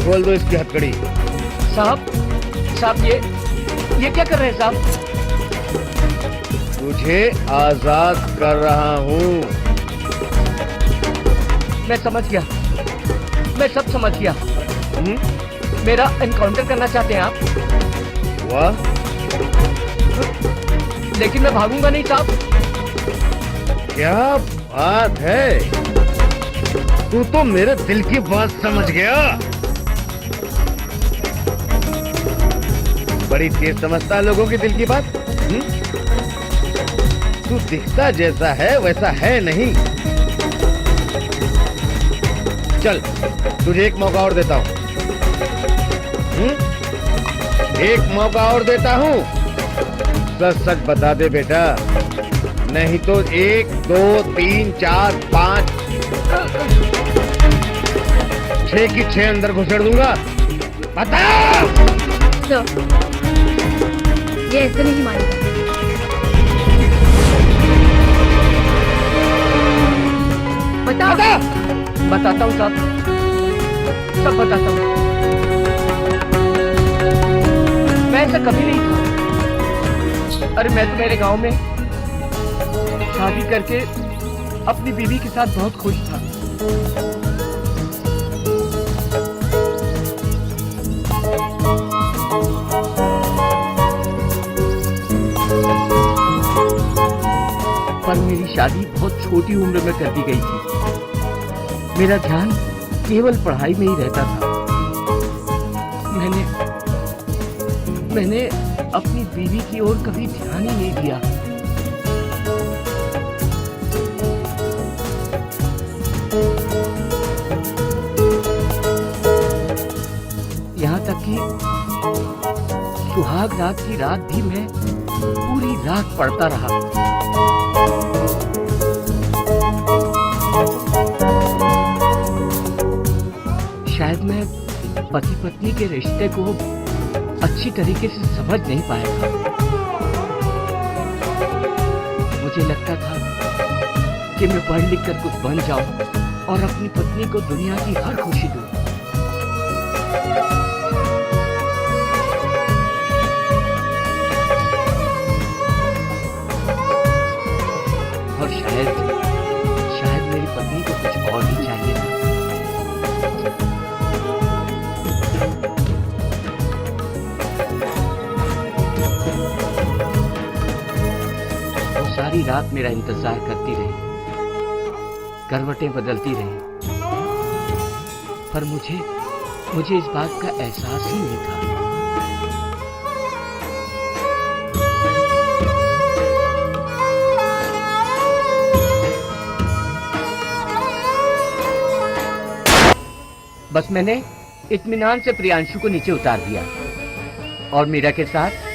A: खोल दो इसकी हथकड़ी।
D: साहब ये क्या कर रहे हैं साहब?
A: तुझे आजाद कर रहा हूँ।
D: मैं समझ गया, मैं सब समझ गया। मेरा एनकाउंटर करना चाहते हैं आप?
A: वाह,
D: लेकिन मैं भागूंगा नहीं साहब।
A: क्या बात है, तू तो मेरे दिल की बात समझ गया। बड़ी तेज समझता है लोगों की दिल की बात। तू दिखता जैसा है वैसा है नहीं। चल, तुझे एक मौका और देता हूँ। एक मौका और देता हूँ, सच सच बता दे बेटा, नहीं तो 1 2 3 4 5 6 की 6 अंदर घुसेड़ दूंगा। बता।
F: ये ऐसे नहीं मानेगा। बता।
D: बताता हूँ साहब, सब बताता हूँ। मैं ऐसा कभी नहीं था। अरे मैं तो मेरे गांव में शादी करके अपनी बीवी के साथ बहुत खुश था। पर मेरी शादी बहुत छोटी उम्र में कर दी गई थी। मेरा ध्यान केवल पढ़ाई में ही रहता था। मैंने अपनी बीवी की ओर कभी ध्यान ही नहीं दिया। यहाँ तक कि सुहाग रात की रात भी मैं पूरी रात पढ़ता रहा। शायद मैं पति पत्नी के रिश्ते को अच्छी तरीके से समझ नहीं पाया था। मुझे लगता था कि मैं पढ़ लिख कर कुछ बन जाऊं और अपनी पत्नी को दुनिया की हर खुशी दूं। और शायद मेरी पत्नी को कुछ और ही चाहिए था। वो सारी रात मेरा इंतजार करती रही, करवटें बदलती रही, पर मुझे इस बात का एहसास ही नहीं था। बस मैंने इत्मीनान से प्रियांशु को नीचे उतार दिया और मीरा के साथ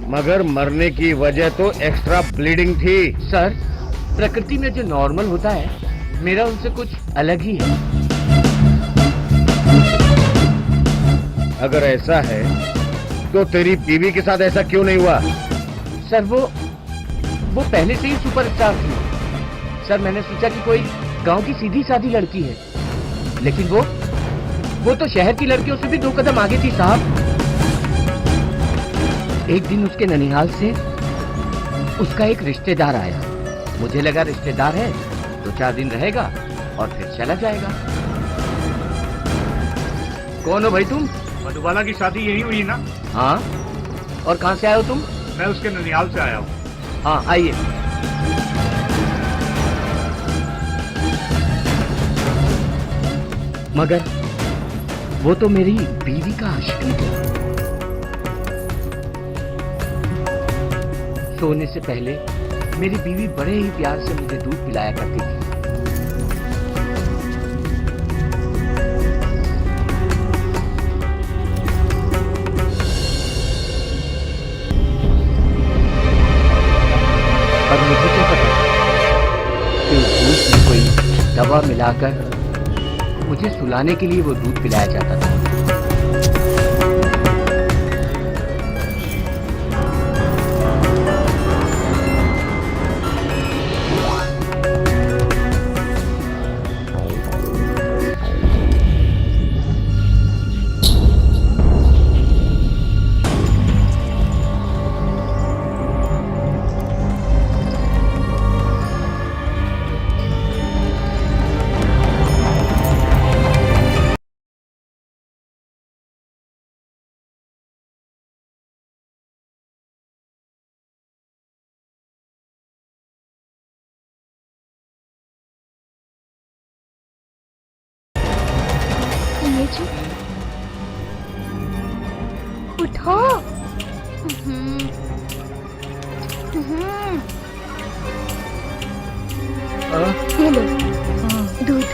A: मगर मरने की वजह तो एक्स्ट्रा ब्लीडिंग थी।
D: सर, प्रकृति में जो नॉर्मल होता है मेरा उनसे कुछ अलग ही है।
A: अगर ऐसा है तो तेरी बीवी के साथ ऐसा क्यों नहीं हुआ?
D: सर वो पहले से ही सुपरस्टार थी। सर, मैंने सोचा कि कोई गांव की सीधी सादी लड़की है, लेकिन वो तो शहर की लड़कियों से भी 2 कदम आगे थी साहब। एक दिन उसके ननिहाल से उसका एक रिश्तेदार आया। मुझे लगा रिश्तेदार है 2-4 दिन रहेगा और फिर चला जाएगा। कौन हो भाई तुम?
E: मधुबाला की शादी यही हुई ना?
D: हाँ, और कहाँ से आए हो तुम?
E: मैं उसके ननिहाल से आया हूँ।
D: हाँ, आइए। मगर वो तो मेरी बीवी का आशिक निकला। सोने से पहले मेरी बीवी बड़े ही प्यार से मुझे दूध पिलाया करती थी। और मुझे क्या पता कि उस दूध में कोई दवा मिलाकर मुझे सुलाने के लिए वो दूध पिलाया जाता था।
F: जी उठो। ये लो दूध।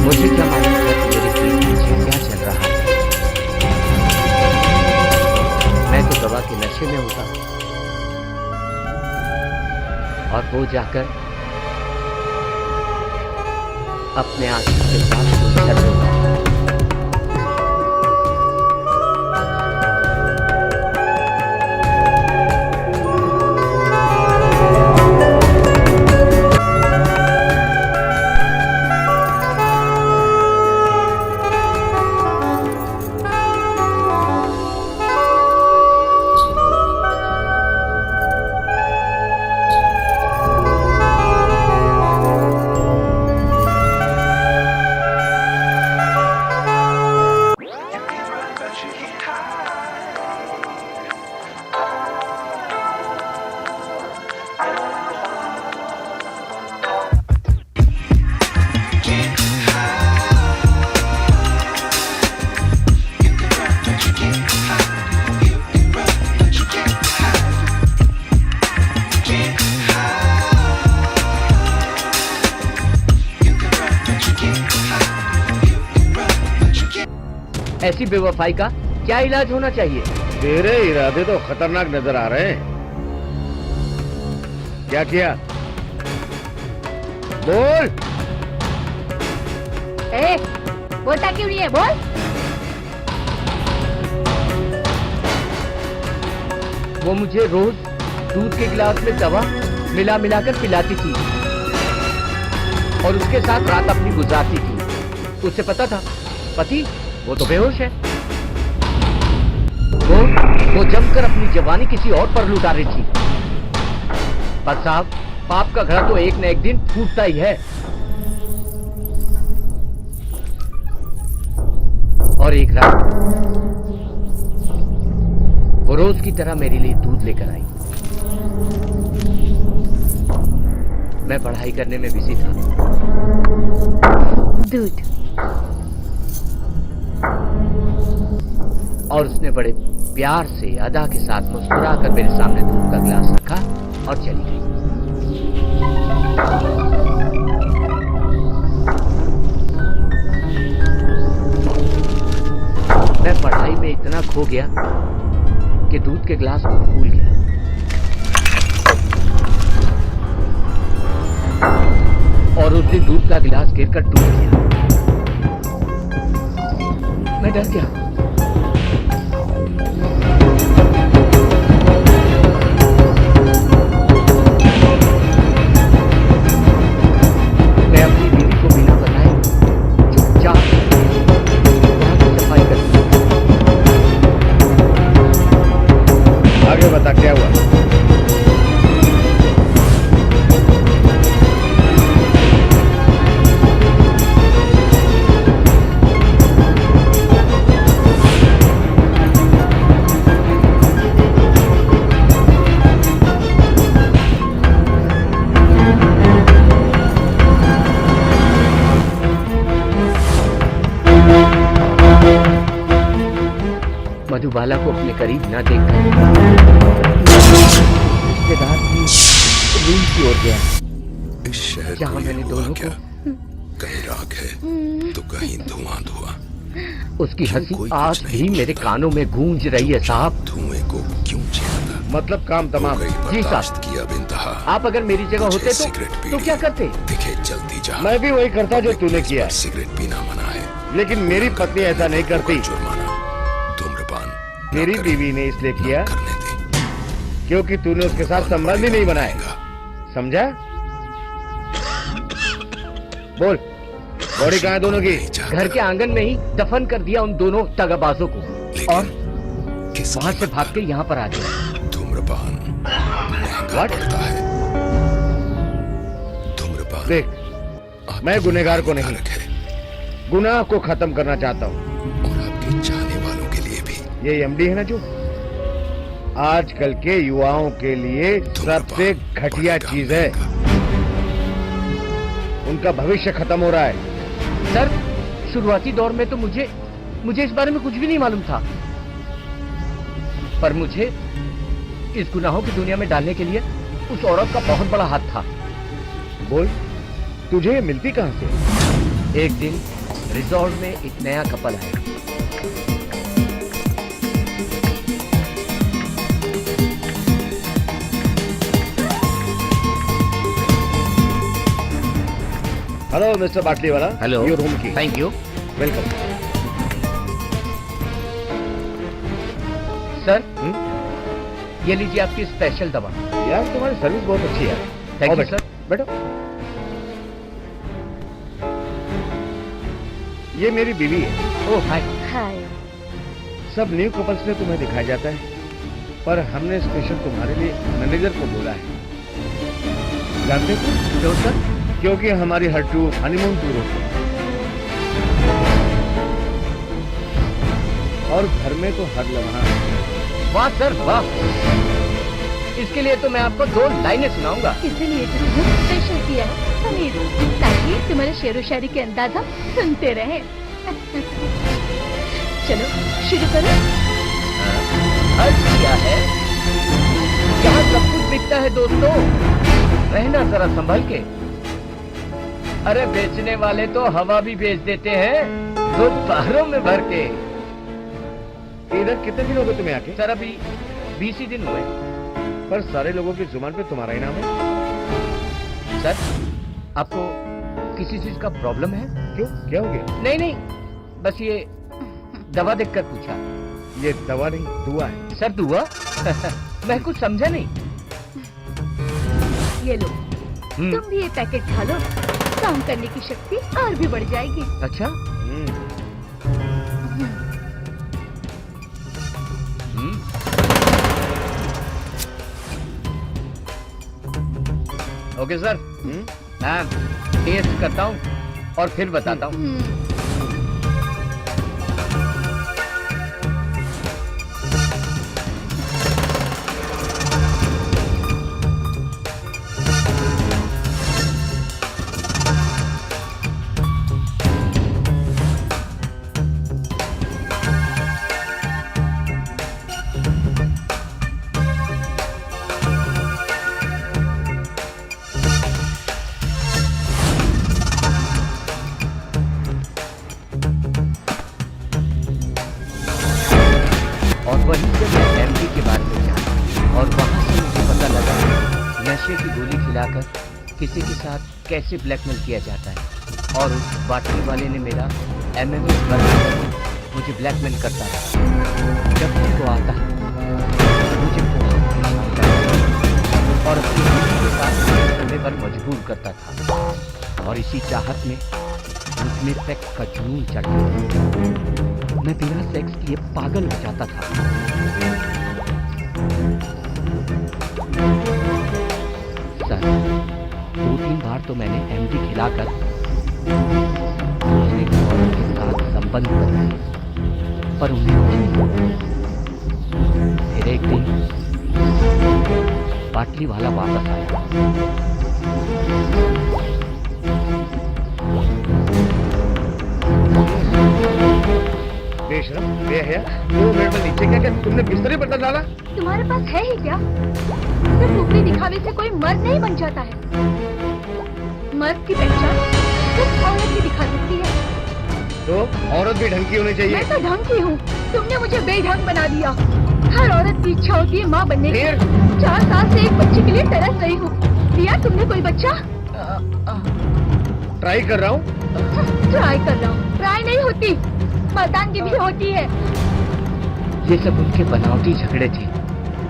D: मुझे क्या मालूम था कि मेरे पीठ पीछे क्या चल रहा है। मैं तो दवा के नशे में होता और वो जाकर अपने आशिक के साथ गुजर होता। ऐसी बेवफाई का क्या इलाज होना चाहिए?
A: तेरे इरादे तो खतरनाक नजर आ रहे हैं। क्या किया? बोल।
F: बोलता क्यों नहीं है? बोल।
D: वो मुझे रोज दूध के गिलास में दवा मिला मिलाकर पिलाती थी और उसके साथ रात अपनी गुजारती थी। उसे पता था पति वो तो बेहोश है। वो जमकर अपनी जवानी किसी और पर लुटा रही थी। पर साहब, पाप का घड़ा तो एक न एक दिन फूटता ही है। और एक रात वो रोज की तरह मेरे लिए दूध लेकर आई। मैं पढ़ाई करने में बिजी था।
F: दूध।
D: और उसने बड़े प्यार से अदा के साथ मुस्कुरा कर मेरे सामने दूध का गिलास रखा और चली गई। मैं पढ़ाई में इतना खो गया कि दूध के गिलास को भूल गया। और उस दिन दूध का गिलास गिरकर टूट गया। मैं डर गया। मैं अपनी बीवी को बिना बताए चुपचाप वहां की सफाई कर दी।
A: आगे बता क्या हुआ?
D: मधुबाला को अपने करीब न देखकर रिश्तेदार भी रूम की ओर गया
G: इस शहर
D: जहां
G: को ये
D: मैंने
G: हुआ
D: दोनों
G: क्या?
D: को
G: कहीं राख है तो कहीं धुआं धुआं।
D: उसकी
G: क्यों
D: हंसी
G: कोई
D: आज
G: कुछ नहीं
D: भी मेरे
G: बोलता?
D: कानों में गूंज रही है साहब।
G: धुएं को क्यों झेलता?
A: मतलब काम
G: हो
A: तमाम।
G: गई
D: जी साहब।
G: बर्दाश्त की अब इंतहा।
D: आप अगर मेरी जगह
G: मुझे
D: होते
G: सिगरेट
D: तो
G: पीनी
D: क्या करते?
G: दिखे चलती जा।
A: मैं भी वही करता जो तूने
G: इस
A: किया
G: पर सिगरेट पीना मना है।
A: लेकिन मेरी पत्नी ऐसा नहीं करती।
G: जुर्माना धूम्रपान न
A: मेरी
G: करे,
A: बीवी ने इसलिए
G: न
A: किया
G: करने दे।
A: क्योंकि तूने उसके साथ संबंध ही नहीं बनाए। समझा? बोल, बॉडी कहाँ है दोनों की?
G: नहीं चाहता।
D: घर के आंगन में ही दफन कर दिया उन दोनों दगाबाजों को
G: लेकिन
D: और
G: किस
D: वहां से
G: कीमत
D: भाग
G: पर?
D: के यहाँ पर आ गया।
G: धूम्रपान महंगा
A: What?
G: पड़ता है। धूम्रपान
A: देख,
G: आपकी
A: मैं गुनहगार को नहीं,
G: हानिकारक है
A: गुनाह को खत्म करना चाहता हूँ।
G: और आपके चाहने वालों के लिए भी।
A: ये एमडी है ना जो आजकल के युवाओं के लिए सबसे घटिया चीज है। उनका भविष्य खत्म हो रहा है।
D: सर, शुरुआती दौर में तो मुझे इस बारे में कुछ भी नहीं मालूम था, पर मुझे इस गुनाहों की दुनिया में डालने के लिए उस औरत का बहुत बड़ा हाथ था।
A: बोल, तुझे ये मिलती कहाँ से?
D: एक दिन रिजॉर्ट में एक नया कपल आया।
A: हेलो मिस्टर बाटली वाला।
D: हेलो।
A: योर रूम की।
D: Thank you.
A: वेलकम।
D: सर, ये लीजिए आपकी स्पेशल दवा।
A: यार तुम्हारी सर्विस बहुत अच्छी है।
D: थैंक
A: आओ
D: यू
A: बैठो,
D: सर।
A: बैठो। ये मेरी बीवी है।
D: ओह हाय।
F: हाय।
A: सब न्यू कपल्स में तुम्हें दिखाया जाता है, पर हमने स्पेशल तुम्हारे लिए मैनेजर को बोला है। जानते हो
D: क्यों सर?
A: क्योंकि हमारी हर टूर हनीमून टूर होती है और घर में तो हर लम्हा।
D: वाह सर वाह, इसके लिए तो मैं आपको 2 लाइनें सुनाऊंगा।
F: इसीलिए तो तुम्हें स्पेशल किया है समीर, ताकि तुम्हारे शेरो शायरी के अंदाज हम सुनते रहे। चलो शुरू करो।
D: अर्ज किया है, यहाँ सब कुछ बिकता है दोस्तों, रहना जरा संभल के। अरे बेचने वाले तो हवा भी बेच देते हैं, दूध बाहरों में भर के।
A: इधर कितने दिन हो गए तुम्हें आके?
D: सर अभी 20 ही दिन हुए।
A: पर सारे लोगों की जुबान पे तुम्हारा ही नाम है।
D: सर आपको किसी चीज का प्रॉब्लम है?
A: क्यों, क्या हो गया?
D: नहीं नहीं, बस ये दवा देखकर पूछा।
A: ये दवा नहीं, दुआ है।
D: सर दुआ? मैं कुछ समझा नहीं।
F: ये लो, तुम भी ये पैकेट खा लो, काम करने की शक्ति और भी बढ़ जाएगी।
D: अच्छा। ओके सर, मैं टेस्ट करता हूँ और फिर बताता हूँ। और वहीं से मैं एमडी के बारे में जाना और वहां से मुझे पता लगा नशे की गोली खिलाकर किसी के साथ कैसे ब्लैकमेल किया जाता है। और उस बाटली वाले ने मेरा एमएमएस बनाकर मुझे ब्लैकमेल करता था। जब भी वो आता मुझे बहुत परेशान करता और अपनी बीवी के साथ करने पर मजबूर करता था। और इसी चाहत में मुझमें सेक्स का जुनून चढ़ा। मैं बिना सेक्स किए पागल हो जाता था। सर 2-3 बार तो मैंने एमडी खिलाकर दूसरे औरत के साथ संबंध बनाए, पर उन्हें कुछ नहीं। फिर एक दिन बाटली वाला वापस आया।
A: बेशरम, बेहया, 2 मिनट में नीचे क्या तुमने बिस्तरे पर डाला?
F: तुम्हारे पास है ही क्या? सिर्फ ऊपरी दिखावे से कोई मर्द नहीं बन जाता है। मर्द की पहचान सिर्फ औरत ही दिखा सकती है।
A: तो औरत भी ढंग की होनी चाहिए।
F: मैं तो ढंग की हूँ, तुमने मुझे बेढंग बना दिया। हर औरत की इच्छा होती है माँ बनने की। 4 साल से एक बच्चे के लिए तरस रही हूँ। दिया तुमने कोई बच्चा?
A: ट्राई कर रहा हूँ।
F: ट्राई कर रहा हूँ, ट्राई नहीं होती, मर्दान की भी होती है।
D: ये सब उनके बनावटी झगड़े थे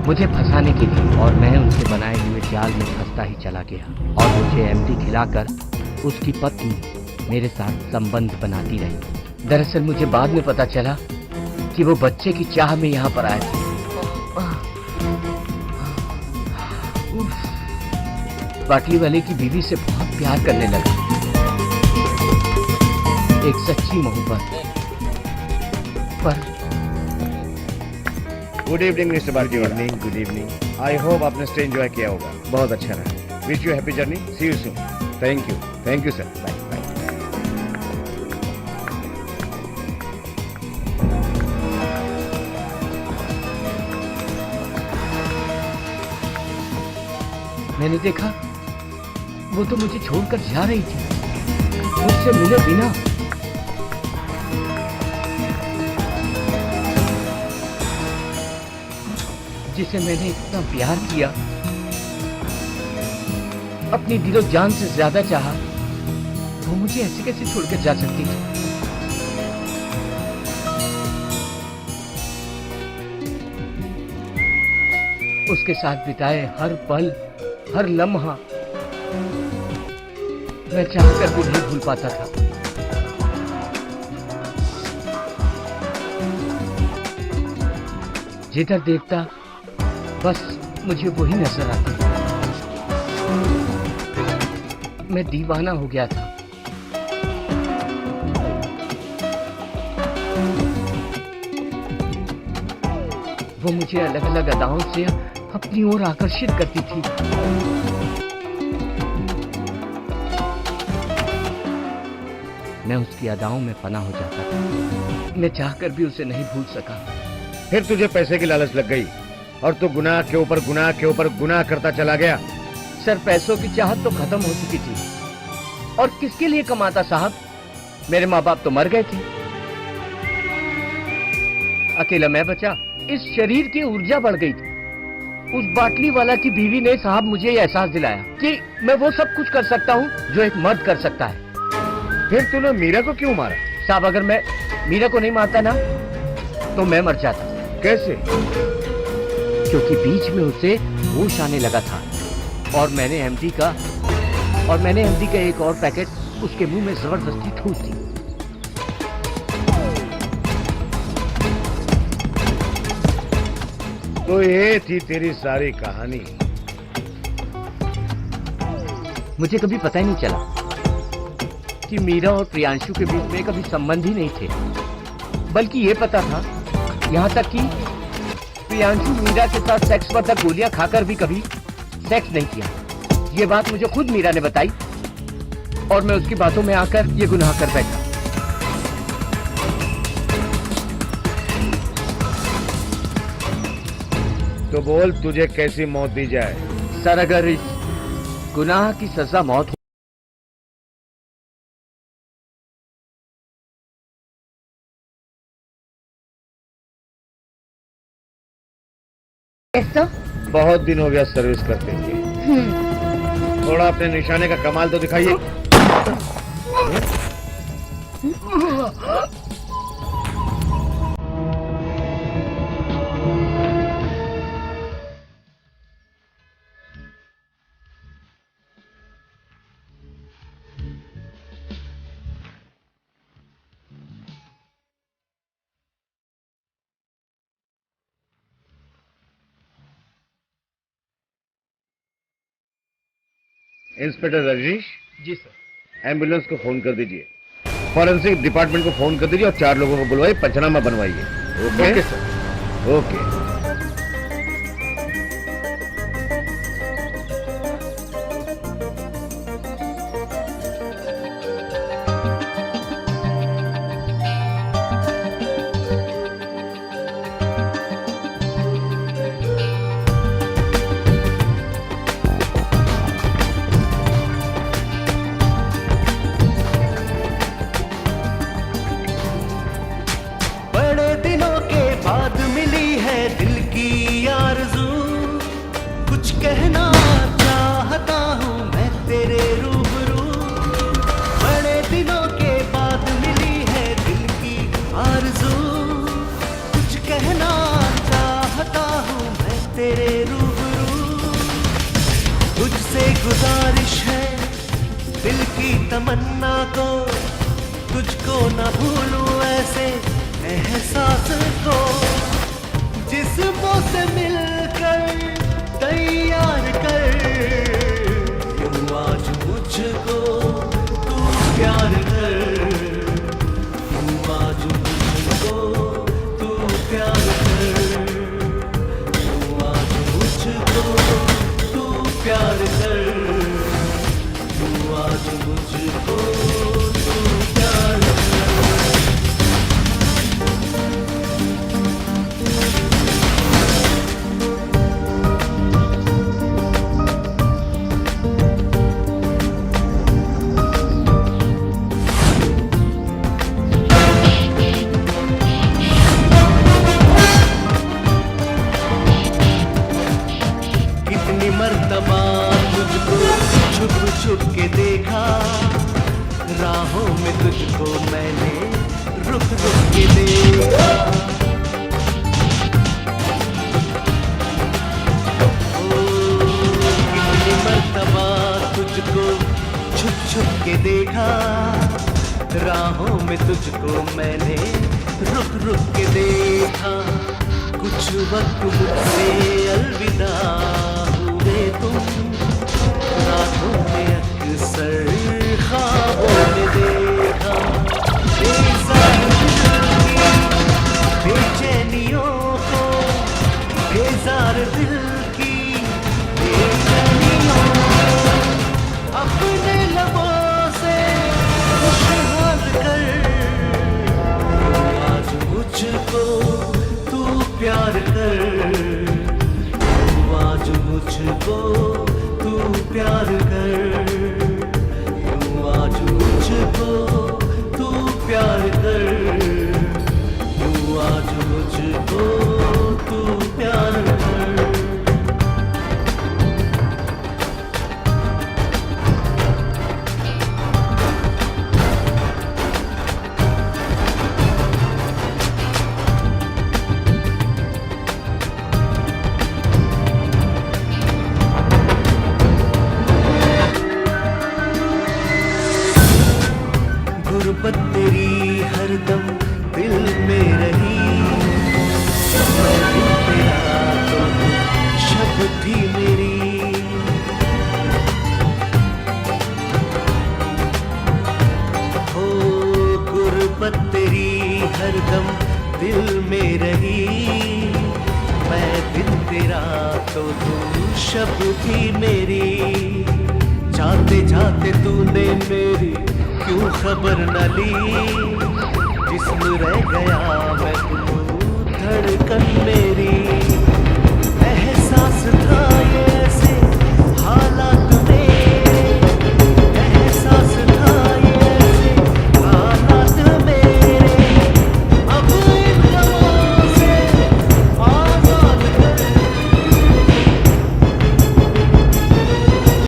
D: मुझे फंसाने के लिए, और मैं उनके बनाए हुए जाल में फंसता ही चला गया। और मुझे एमडी खिलाकर उसकी पत्नी मेरे साथ संबंध बनाती रही। दरअसल मुझे बाद में पता चला कि वो बच्चे की चाह में यहाँ पर आए थे। बाटली वाले की बीवी से बहुत प्यार करने लगा। एक सच्ची मोहब्बत। पर
A: गुड इवनिंग मिस्टर बाटली। Good evening. आई होप आपने स्टे एंजॉय किया होगा। बहुत अच्छा रहा। Wish you happy journey. See you soon. Thank you sir. Bye bye.
D: मैंने देखा वो तो मुझे छोड़कर जा रही थी, मुझसे मिले बिना। जिसे मैंने इतना प्यार किया, अपनी दिलो जान से ज्यादा चाहा, वो मुझे ऐसे कैसे छोड़कर जा सकती थी? उसके साथ बिताए हर पल, हर लम्हा मैं चाहकर भी नहीं भूल पाता था। जिधर देखता बस मुझे वही नजर आती। मैं दीवाना हो गया था। वो मुझे अलग अलग अदाओं से अपनी ओर आकर्षित करती थी। मैं उसकी अदाओं में फना हो जाता था। मैं चाहकर भी उसे नहीं भूल सका।
A: फिर तुझे पैसे की लालच लग गई और तू गुनाह के ऊपर गुनाह के ऊपर गुनाह करता चला गया।
D: सर पैसों की चाहत तो खत्म हो चुकी थी, और किसके लिए कमाता साहब? मेरे माँ बाप तो मर गए थे। अकेला मैं बचा। इस शरीर की ऊर्जा बढ़ गई थी। उस बाटली वाला की बीवी ने साहब मुझे ये एहसास दिलाया कि मैं वो सब कुछ कर सकता हूँ जो एक मर्द कर सकता है।
A: फिर तूने मीरा को क्यों मारा?
D: साहब अगर मैं मीरा को नहीं मारता ना तो मैं मर जाता।
A: कैसे?
D: क्योंकि बीच में उसे होश आने लगा था और मैंने एमडी का एक और पैकेट उसके मुंह में जबरदस्ती ठूस दी।
A: तो ये थी तेरी सारी कहानी।
D: मुझे कभी पता ही नहीं चला कि मीरा और प्रियांशु के बीच में कभी संबंध ही नहीं थे, बल्कि ये पता था यहाँ तक कि प्रियांशु मीरा के साथ सेक्स वर्धक गोलियां खाकर भी कभी सेक्स नहीं किया। ये बात मुझे खुद मीरा ने बताई और मैं उसकी बातों में आकर ये गुनाह कर बैठा।
A: तो बोल तुझे कैसी मौत दी जाए?
D: सर अगर इस गुनाह की सजा मौत हो
F: ऐसा
A: बहुत दिन हो गया सर्विस करते हुए, थोड़ा अपने निशाने का कमाल तो दिखाइए। इंस्पेक्टर रजनीश
C: जी सर।
A: एम्बुलेंस को फोन कर दीजिए, फॉरेंसिक डिपार्टमेंट को फोन कर दीजिए और 4 लोगों को बुलवाइए, पंचनामा बनवाइए। Okay
C: sir.
A: ओके।
H: बड़े दिनों के बाद मिली है दिल की आरज़ू, कुछ कहना चाहता हूँ मैं तेरे रूबरू। बड़े दिनों के बाद मिली है दिल की आरज़ू, कुछ कहना चाहता हूँ मैं तेरे रूबरू। तुझसे गुजारिश है दिल की तमन्ना को, तुझको न भूलूं ऐसे एहसास को, जिस्मों से मिलकर तैयार कर। यूं आज मुझको तू प्यार कर, यूं आज मुझको तू प्यार कर, यूं आज मुझको तू प्यार कर, यूं आज मुझको तू प्यार कर। कितनी मर्तबा तुझको छुप छुप के देखा, राहों में तुझको मैंने रुक रुक के देखा। ओ, कितनी मर्तबा तुझको छुप छुप के देखा, राहों में तुझको मैंने रुक रुक के देखा। कुछ वक्त मुझसे अलविदा हुए तुम, रातों में अक्सर ख्वाबों में देखा। बेचैनियों को, बेजार दिल की बेचैनियों को, अपने लबों से खुशहाल कर। आज मुझको तू प्यार कर, तू आज मुझको तू प्यार कर, तू आज गुर्बत तेरी हरदम दिल में रही, मैं दिल तेरा तो तू शब थी मेरी। हो गुर्बत तेरी हरदम दिल में रही, मैं दिल तेरा तो तू शब थी मेरी। जाते जाते तूने मेरी क्यों खबर न ली, जिस्म रह गया मैं तू धड़कन